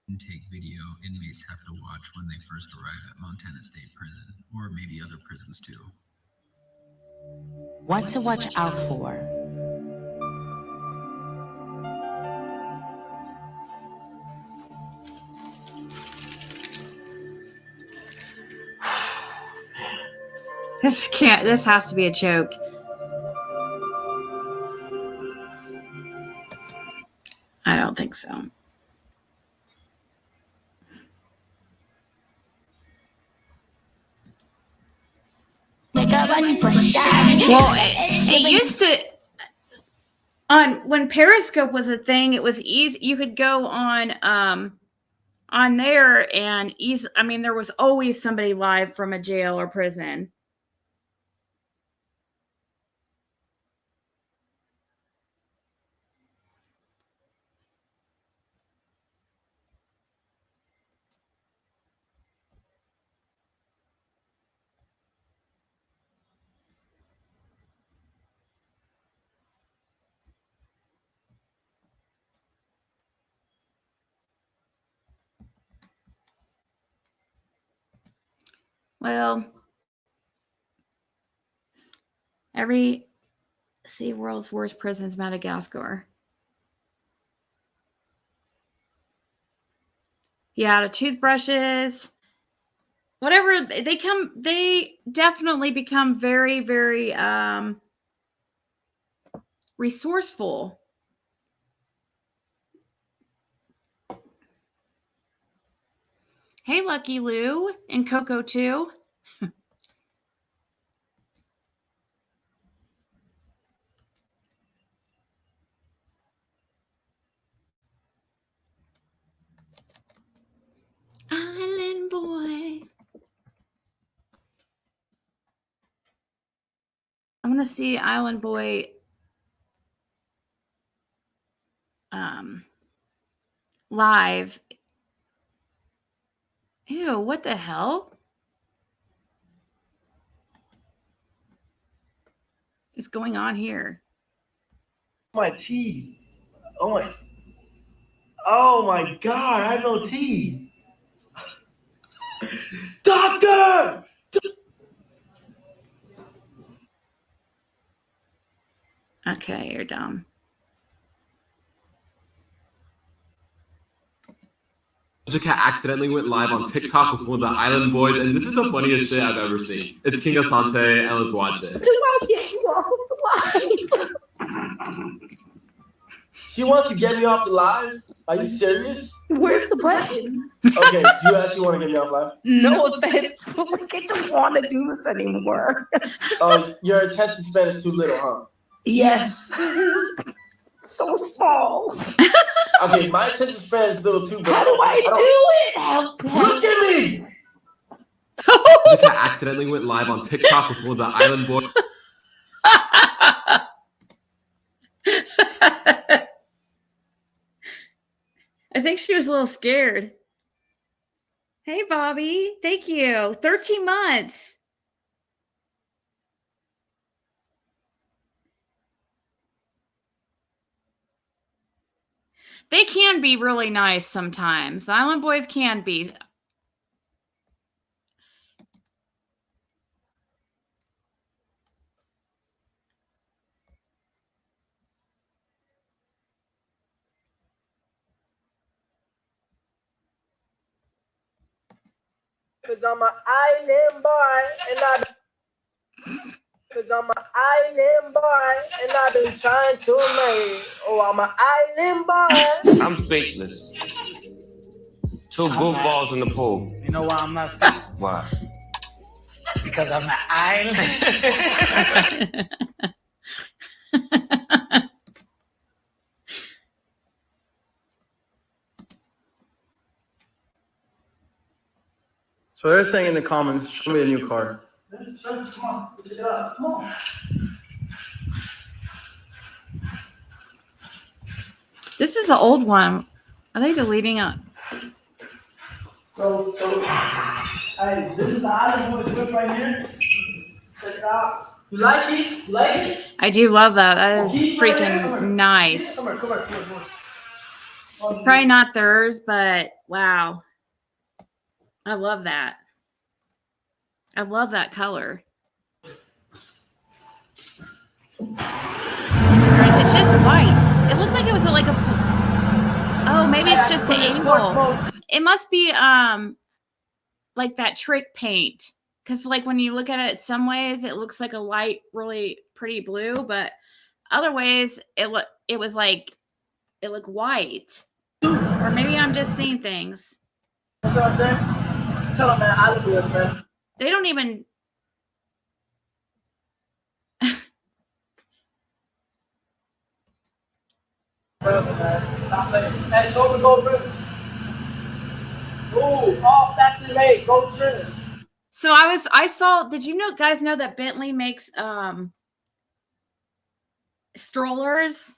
Intake video inmates have to watch when they first arrive at Montana State Prison, or maybe other prisons too. What to watch out for. This has to be a joke. I don't think so. Well, it used to, when Periscope was a thing, it was easy. You could go on there and there was always somebody live from a jail or prison. Well, world's worst prisons, Madagascar. Yeah, the toothbrushes, whatever they definitely become very, very resourceful. Hey, Lucky Lou and Coco too. Island boy. I want to see Island Boy live. Ew, what the hell? is going on here? My teeth. Oh my God, I have no teeth. Doctor! Okay, you're dumb. Doja Cat accidentally went live on TikTok with one of the Island Boys, and this is the funniest shit I've ever seen. It's King Asante, and let's watch it. She wants to get me off the live? Are you serious? Where's the button? Okay, do you actually want to get me off live? No offense, but like, I don't want to do this anymore. Oh, your attention span is too little, huh? Yes. So small. Okay, my attention span is little too, but How do I do it? Help me. Look at me! Doja Cat accidentally went live on TikTok with one of the Island Boys. I think she was a little scared. Hey, Bobby. Thank you. 13 months. They can be really nice sometimes. Island Boys can be. Cause I'm an island boy and I've been trying to make. Oh, I'm an island boy. I'm speechless. Two goofballs in the pool. You know why I'm not speechless? Why? Because I'm an island. So they're saying in the comments, show me a new car. Come on, pick it up. Come on. This is an old one. Are they deleting it? So, hey, this is the island boy clip right here. Check it out. You like it? You like it? I do love that. That is Keep right there. freaking nice. Come here. It's probably not theirs, but wow. I love that. I love that color. Or is it just white? It looked like it was like a... Oh, maybe it's just the angle. It must be like that trick paint. Because like when you look at it some ways, it looks like a light, really pretty blue. But other ways, it was like... It looked white. Or maybe I'm just seeing things. That's what I'm saying? Tell them, man, I do this, man. They don't even... Hey, so we go, ooh, all factory made, go trim. So I saw, did you guys know that Bentley makes strollers?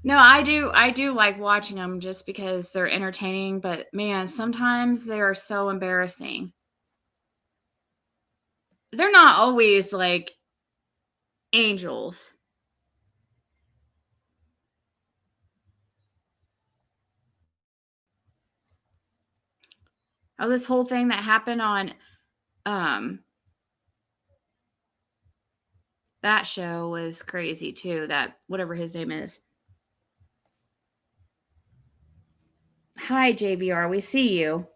No, I do like watching them just because they're entertaining, but man, sometimes they are so embarrassing. They're not always like angels. Oh, this whole thing that happened on that show was crazy too. That whatever his name is. Hi, JVR. We see you.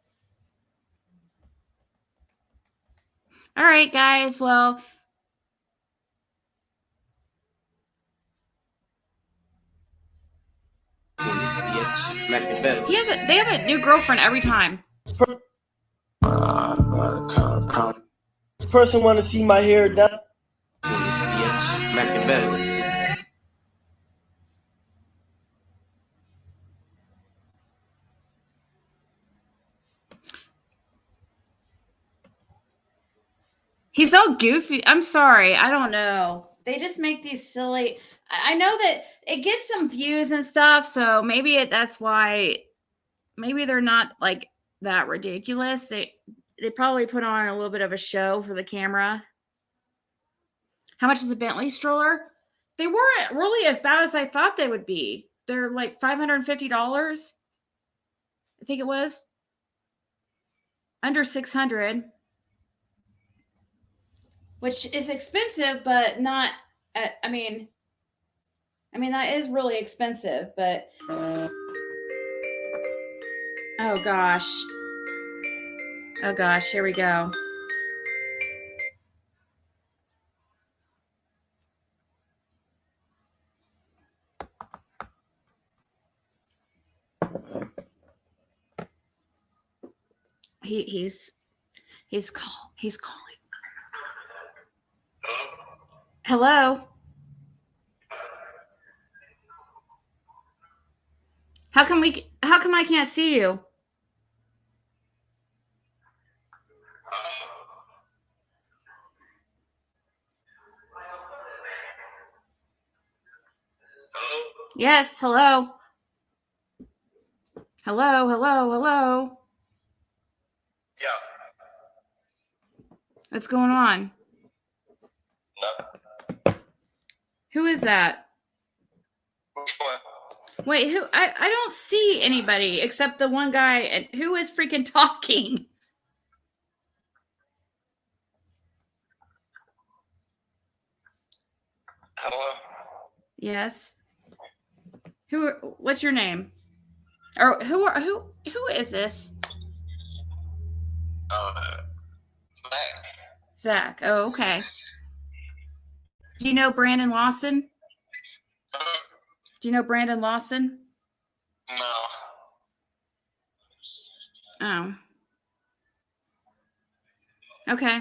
All right, guys. Well, They have a new girlfriend every time. This person want to see my hair done. He's so goofy. I'm sorry. I don't know. They just make these silly. I know that it gets some views and stuff, so maybe that's why maybe they're not like that ridiculous. They probably put on a little bit of a show for the camera. How much is a Bentley stroller? They weren't really as bad as I thought they would be. They're like $550. I think it was under $600, which is expensive, but not. I mean, that is really expensive, but oh gosh, here we go. He's calling. Hello. How come I can't see you? Yes, hello. Hello. Yeah. What's going on? No. Who is that? Which one? Wait, who? I don't see anybody except the one guy. Who is freaking talking? Hello. Yes. What's your name? Or who is this? Zach. Zach. Oh, okay. Do you know Brandon Lawson? Do you know Brandon Lawson? No. Oh. Okay.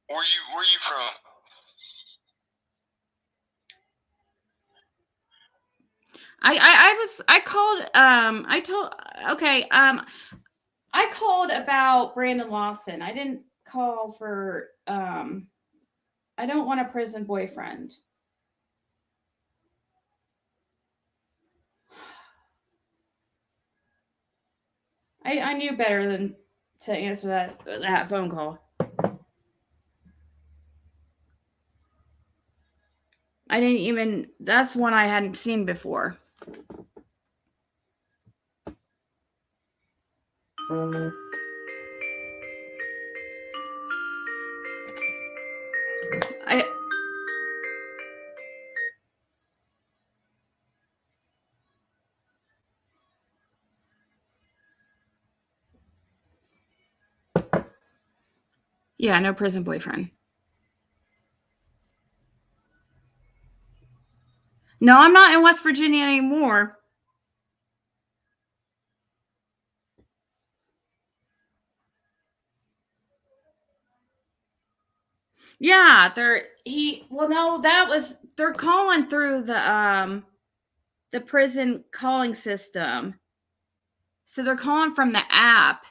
Where you from? I called about Brandon Lawson. I didn't call for I don't want a prison boyfriend. I knew better than to answer that phone call. That's one I hadn't seen before. Yeah, no prison boyfriend. No, I'm not in West Virginia anymore. Yeah, they're calling through the prison calling system. So they're calling from the app.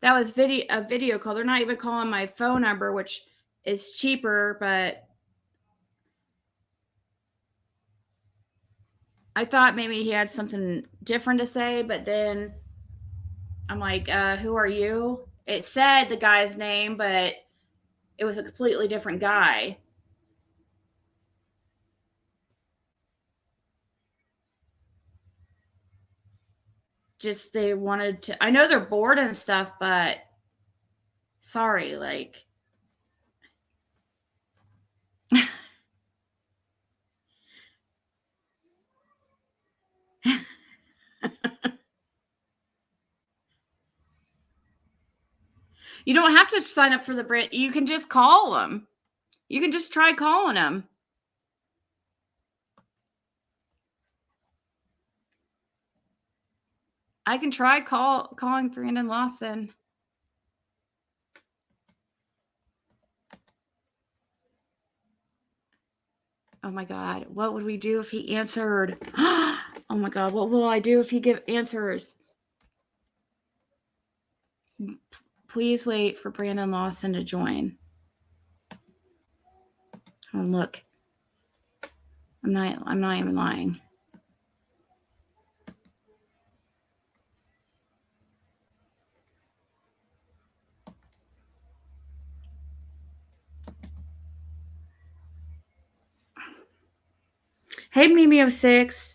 That was a video call. They're not even calling my phone number, which is cheaper, but I thought maybe he had something different to say, but then I'm like, who are you? It said the guy's name, but it was a completely different guy. Just they wanted to, I know they're bored and stuff, but sorry, like you don't have to sign up for the brand. You can just call them. You can just try calling them. I can try calling Brandon Lawson. Oh my God. What would we do if he answered? Oh my God. What will I do if he answers? Please wait for Brandon Lawson to join. Oh, look. I'm not even lying. Hey, Mimi06.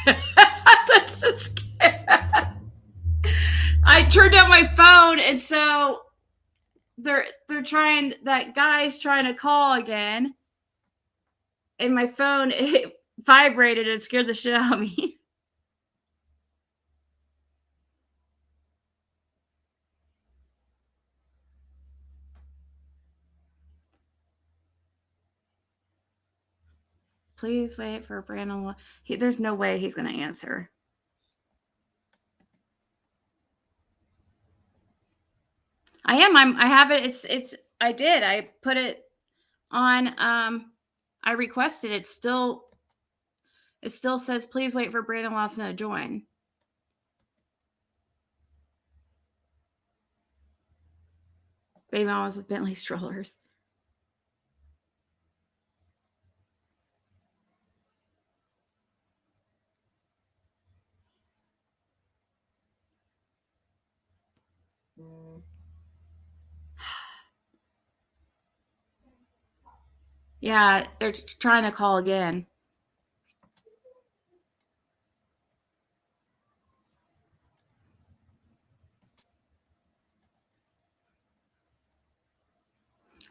That's just I turned on my phone, and so they're trying. That guy's trying to call again, and my phone it vibrated and scared the shit out of me. Please wait for Brandon. There's no way he's going to answer. I am. I have it. It's. I did. I put it on. I requested. It still says please wait for Brandon Lawson to join. Baby mamas with Bentley strollers. Yeah, they're trying to call again.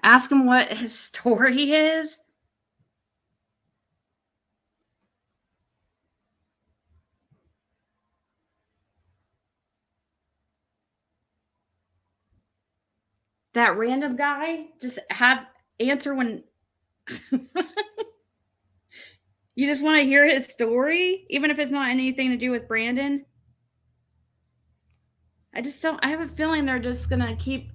Ask him what his story is. That random guy, just answer when you just want to hear his story, even if it's not anything to do with Brandon. I have a feeling they're just going to keep.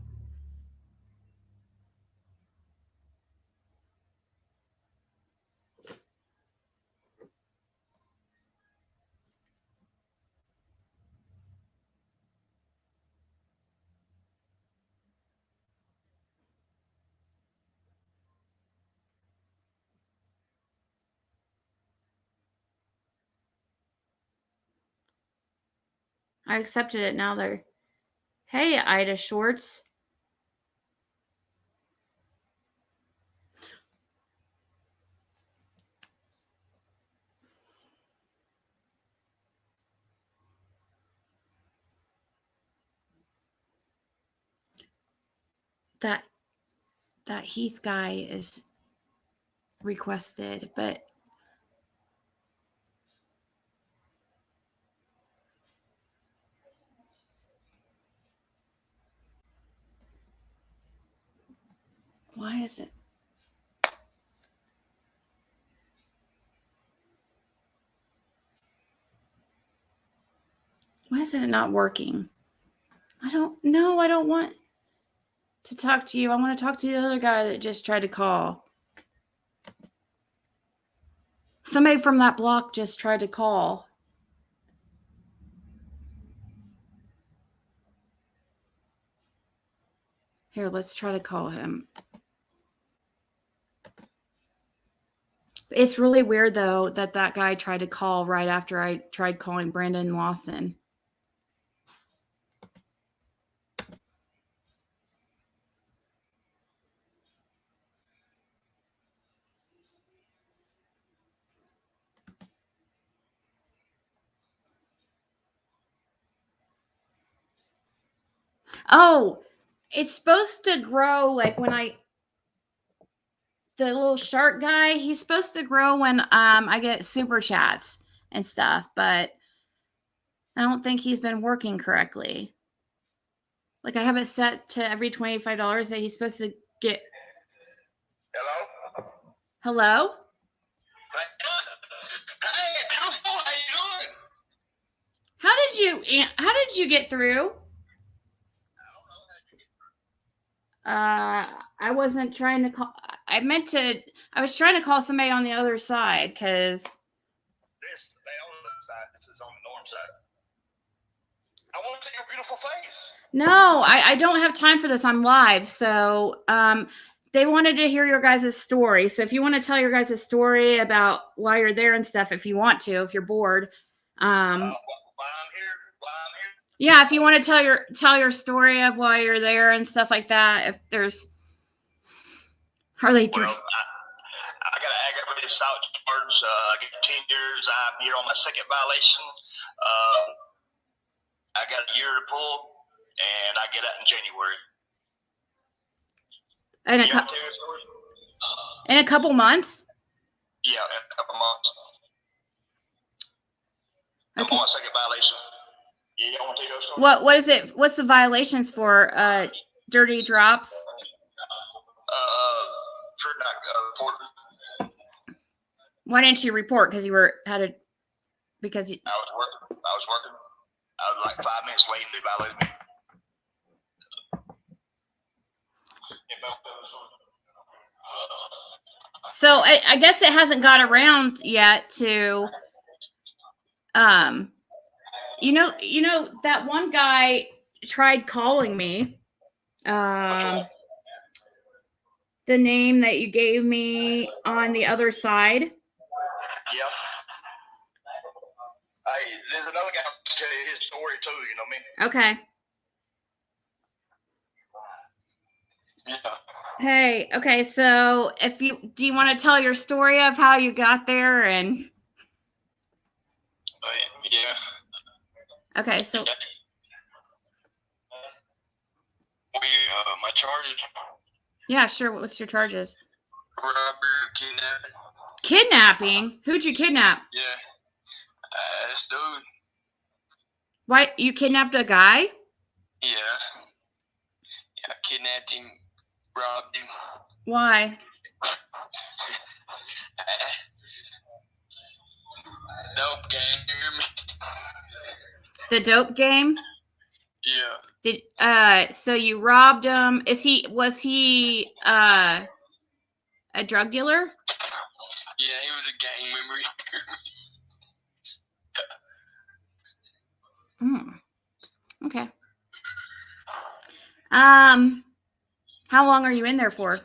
I accepted it. Now they're, hey, Ida Shorts. That Heath guy is requested, but why is it? Why is it not working? I don't know. I don't want to talk to you. I want to talk to the other guy that just tried to call. Somebody from that block just tried to call. Here, let's try to call him. It's really weird, though, that guy tried to call right after I tried calling Brandon Lawson. Oh, it's supposed to grow like when the little shark guy, he's supposed to grow when I get super chats and stuff, but I don't think he's been working correctly. Like I have it set to every $25 that he's supposed to get. Hello? Hello? How did you get through? I wasn't trying to call. I was trying to call somebody on the other side because. This on the side. This is on the north side. I want to see your beautiful face. No, I don't have time for this. I'm live. So they wanted to hear your guys' story. So if you want to tell your guys' story about why you're there and stuff, if you want to, if you're bored. Yeah, if you want to tell your story of why you're there and stuff like that, if there's hardly. Well, I got an aggravated assault charge. I get 10 years. I'm here on my second violation. I got a year to pull, and I get out in January. In a couple months? Yeah, in a couple months. Okay. I'm on my second violation. Yeah, y'all want to tell those stories? What is it? What's the violations for? Dirty drops? For not reporting. Why didn't you report? Because you were I was working. I was like 5 minutes late and they violated me. So I guess it hasn't got around yet to, you know that one guy tried calling me, the name that you gave me on the other side. Yep. There's another guy to tell you his story too. You know what I mean? Okay. Yeah. Hey, okay, so do you want to tell your story of how you got there and Yeah. Okay, so my charges. Yeah, sure. What's your charges? Robbery, kidnapping. Kidnapping? Who'd you kidnap? Yeah. This dude. Why you kidnapped a guy? Yeah. I kidnapped him, robbed him. Why? Dope game, you hear me? The dope game? Yeah. So you robbed him. Was he a drug dealer? Yeah, he was a gang member. Okay. How long are you in there for? Life.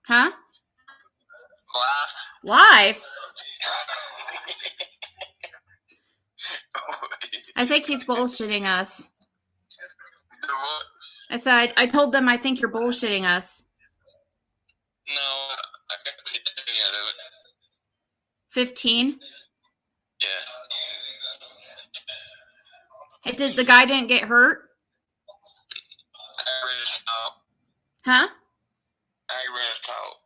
Huh? Life. Life? I think he's bullshitting us. I said, I told them I think you're bullshitting us. No, I got 15 out of it. 15? Yeah. The guy didn't get hurt? Aggravated assault. Huh? Aggravated assault.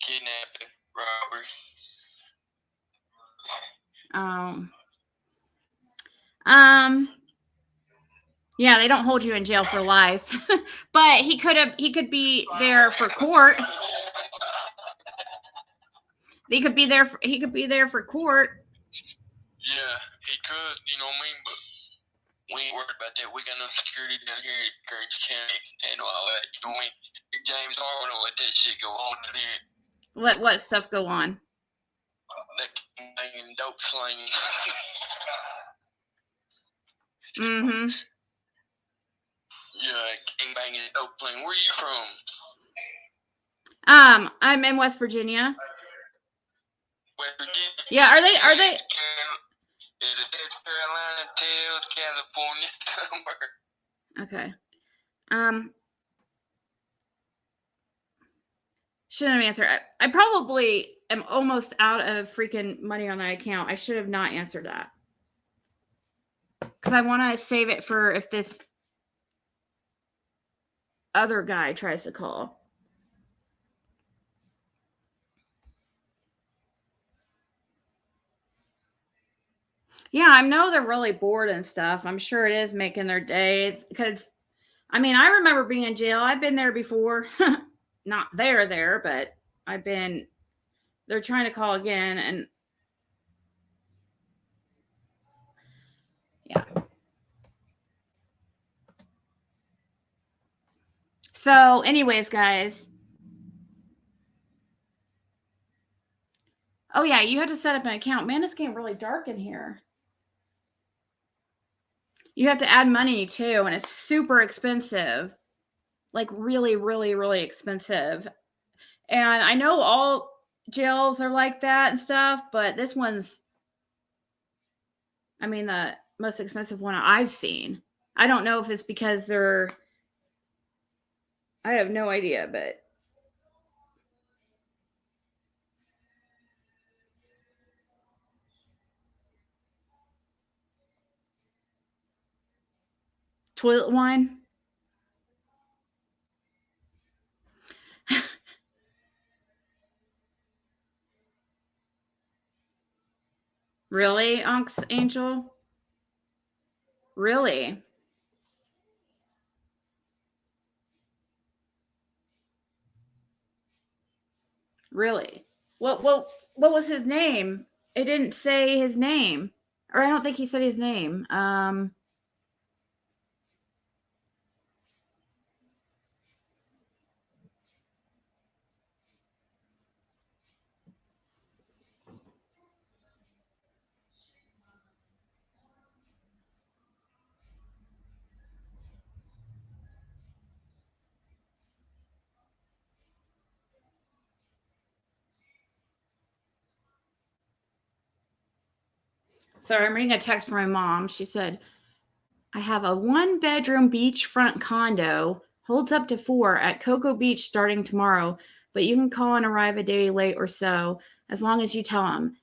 Kidnapping. Robbery. Yeah, they don't hold you in jail for life. But he could be there for court. He could be there for court. Yeah, he could, you know what I mean? But we ain't worried about that. We got no security down here at Kearns County and all that. You know what I mean? James Harlan don't let that shit go on down here. What stuff go on? That banging dope slinging. Mm-hmm. Yeah, gang banging dope slinging. Where you from? I'm in West Virginia. West Virginia? Yeah, are they? Is it Carolina, Tales, California, somewhere? Okay. Shouldn't have answered. I probably am almost out of freaking money on that account. I should have not answered that. Because I want to save it for if this other guy tries to call. Yeah, I know they're really bored and stuff. I'm sure it is making their day. Because, I mean, I remember being in jail. I've been there before. Not there, but they're trying to call again. And yeah. So anyways, guys. Oh yeah, you had to set up an account. Man, it's getting really dark in here. You have to add money too, and it's super expensive. Like really, really, really expensive. And I know all jails are like that and stuff, but this one's I mean, the most expensive one I've seen. I don't know if it's because they're, I have no idea, but toilet wine. Really, Unks Angel? Really? Really? What was his name? It didn't say his name. Or I don't think he said his name. Sorry, I'm reading a text from my mom. She said, I have a 1-bedroom beachfront condo, holds up to 4 at Cocoa Beach starting tomorrow, but you can call and arrive a day late or so, as long as you tell them.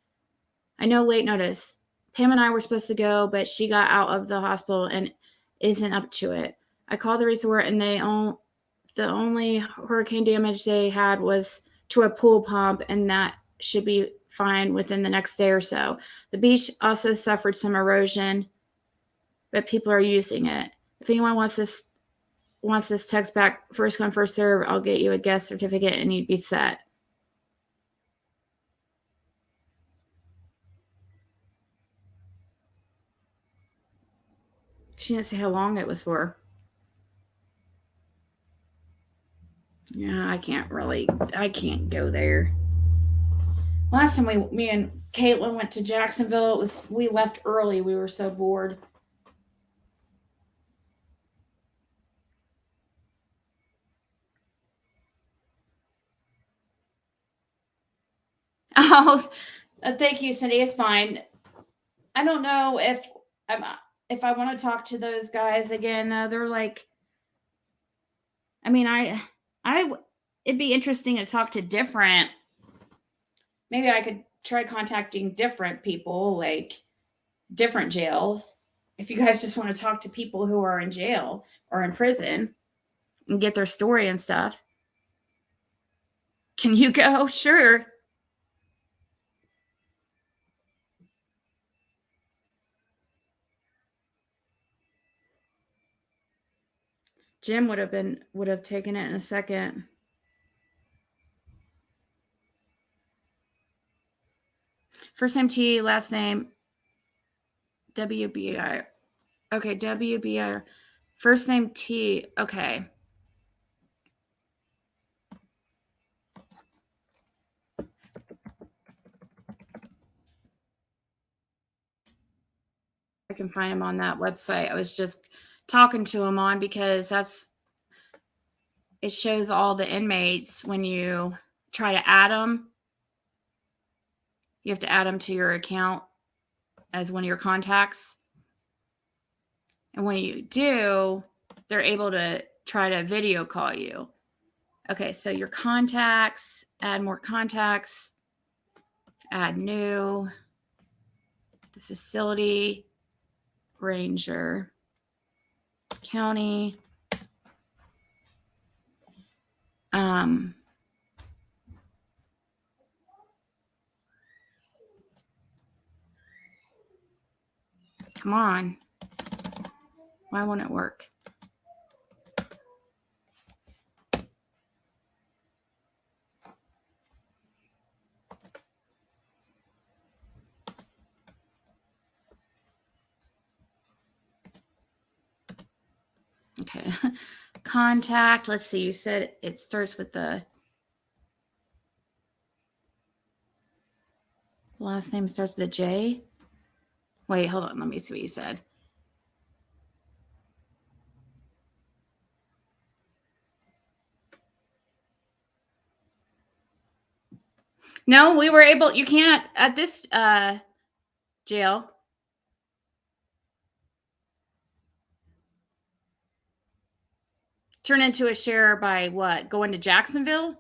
I know late notice. Pam and I were supposed to go, but she got out of the hospital and isn't up to it. I called the resort and the only hurricane damage they had was to a pool pump, and that should be fine within the next day or so. The beach also suffered some erosion, but people are using it. If anyone wants this text back, first come, first serve, I'll get you a guest certificate and you'd be set. She didn't say how long it was for. Yeah, I can't go there. Last time me and Caitlin went to Jacksonville, we left early. We were so bored. Oh, thank you, Cindy. It's fine. I don't know if I want to talk to those guys again. They're like, I mean, it'd be interesting to talk to different. Maybe I could try contacting different people, like different jails. If you guys just want to talk to people who are in jail or in prison and get their story and stuff. Can you go? Sure. Jim would have taken it in a second. First name T, last name WBI. Okay, WBI. First name T. Okay. I can find him on that website. I was just talking to him on because it shows all the inmates when you try to add them. You have to add them to your account as one of your contacts. And when you do, they're able to try to video call you. Okay, so your contacts, add more contacts, add new, the facility, Ranger, county, come on. Why won't it work? Okay. Contact. Let's see. You said it starts with the last name starts with a J. Wait, hold on. Let me see what you said. No, we were able, you can't at this jail. turn into a share by what? Going to Jacksonville?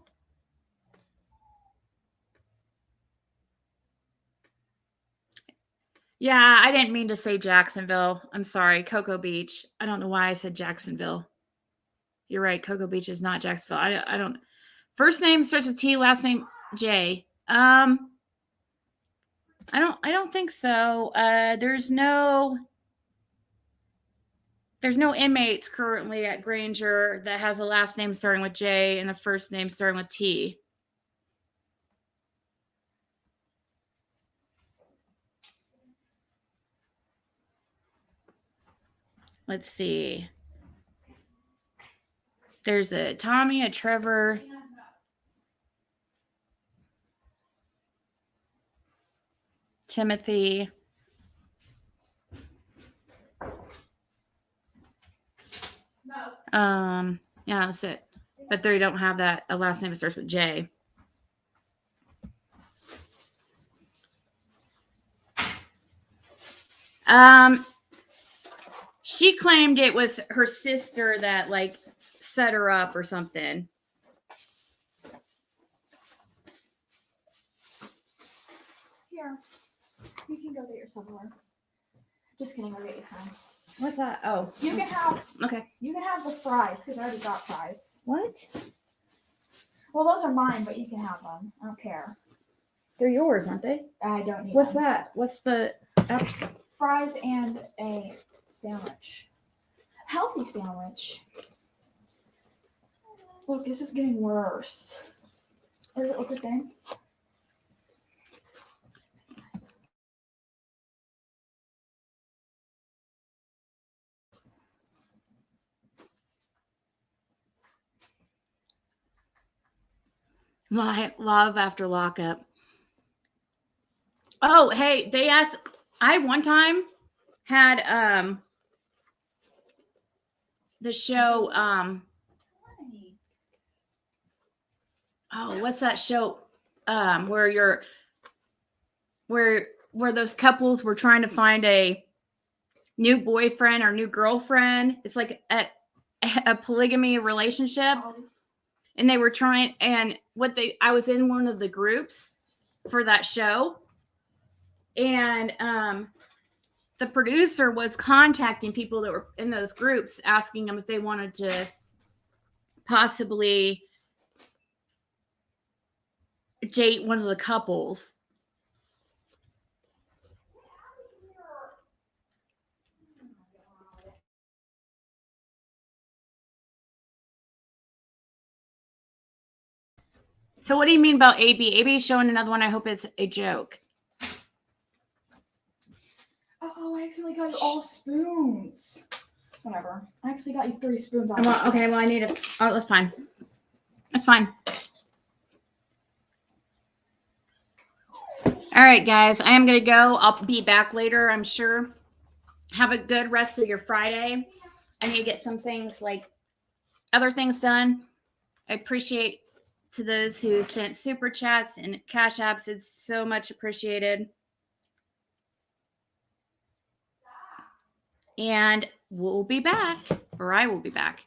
Yeah, I didn't mean to say Jacksonville. I'm sorry. Cocoa Beach. I don't know why I said Jacksonville. You're right. Cocoa Beach is not Jacksonville. I don't. First name starts with T, last name J. I don't think so. There's no inmates currently at Granger that has a last name starting with J and a first name starting with T. Let's see. There's a Tommy, a Trevor. Timothy. Yeah, that's it. But they don't have that a last name that starts with J. She claimed it was her sister that like set her up or something. Here, you can go get yourself more. Just kidding, I'll get you some. What's that? Oh, you can have. Okay. You can have the fries because I already got fries. What? Well, those are mine, but you can have them. I don't care. They're yours, aren't they? I don't need. What's them. that? What's the fries and a sandwich? Healthy sandwich. Look, this is getting worse. Does it look the same? My love after lockup. Oh, hey, they asked. I one time had the show oh, what's that show where those couples were trying to find a new boyfriend or new girlfriend. It's like a polygamy relationship. And they were trying, and I was in one of the groups for that show, and the producer was contacting people that were in those groups, asking them if they wanted to possibly date one of the couples. So what do you mean about AB? AB is showing another one. I hope it's a joke. Oh, I accidentally got you all spoons. Whatever. I actually got you 3 spoons. Okay, well, I need a... Oh, that's fine. That's fine. All right, guys. I am going to go. I'll be back later, I'm sure. Have a good rest of your Friday. I need to get some things, like other things done. I appreciate to those who sent super chats and cash apps. It's so much appreciated. And we'll be back, or I will be back.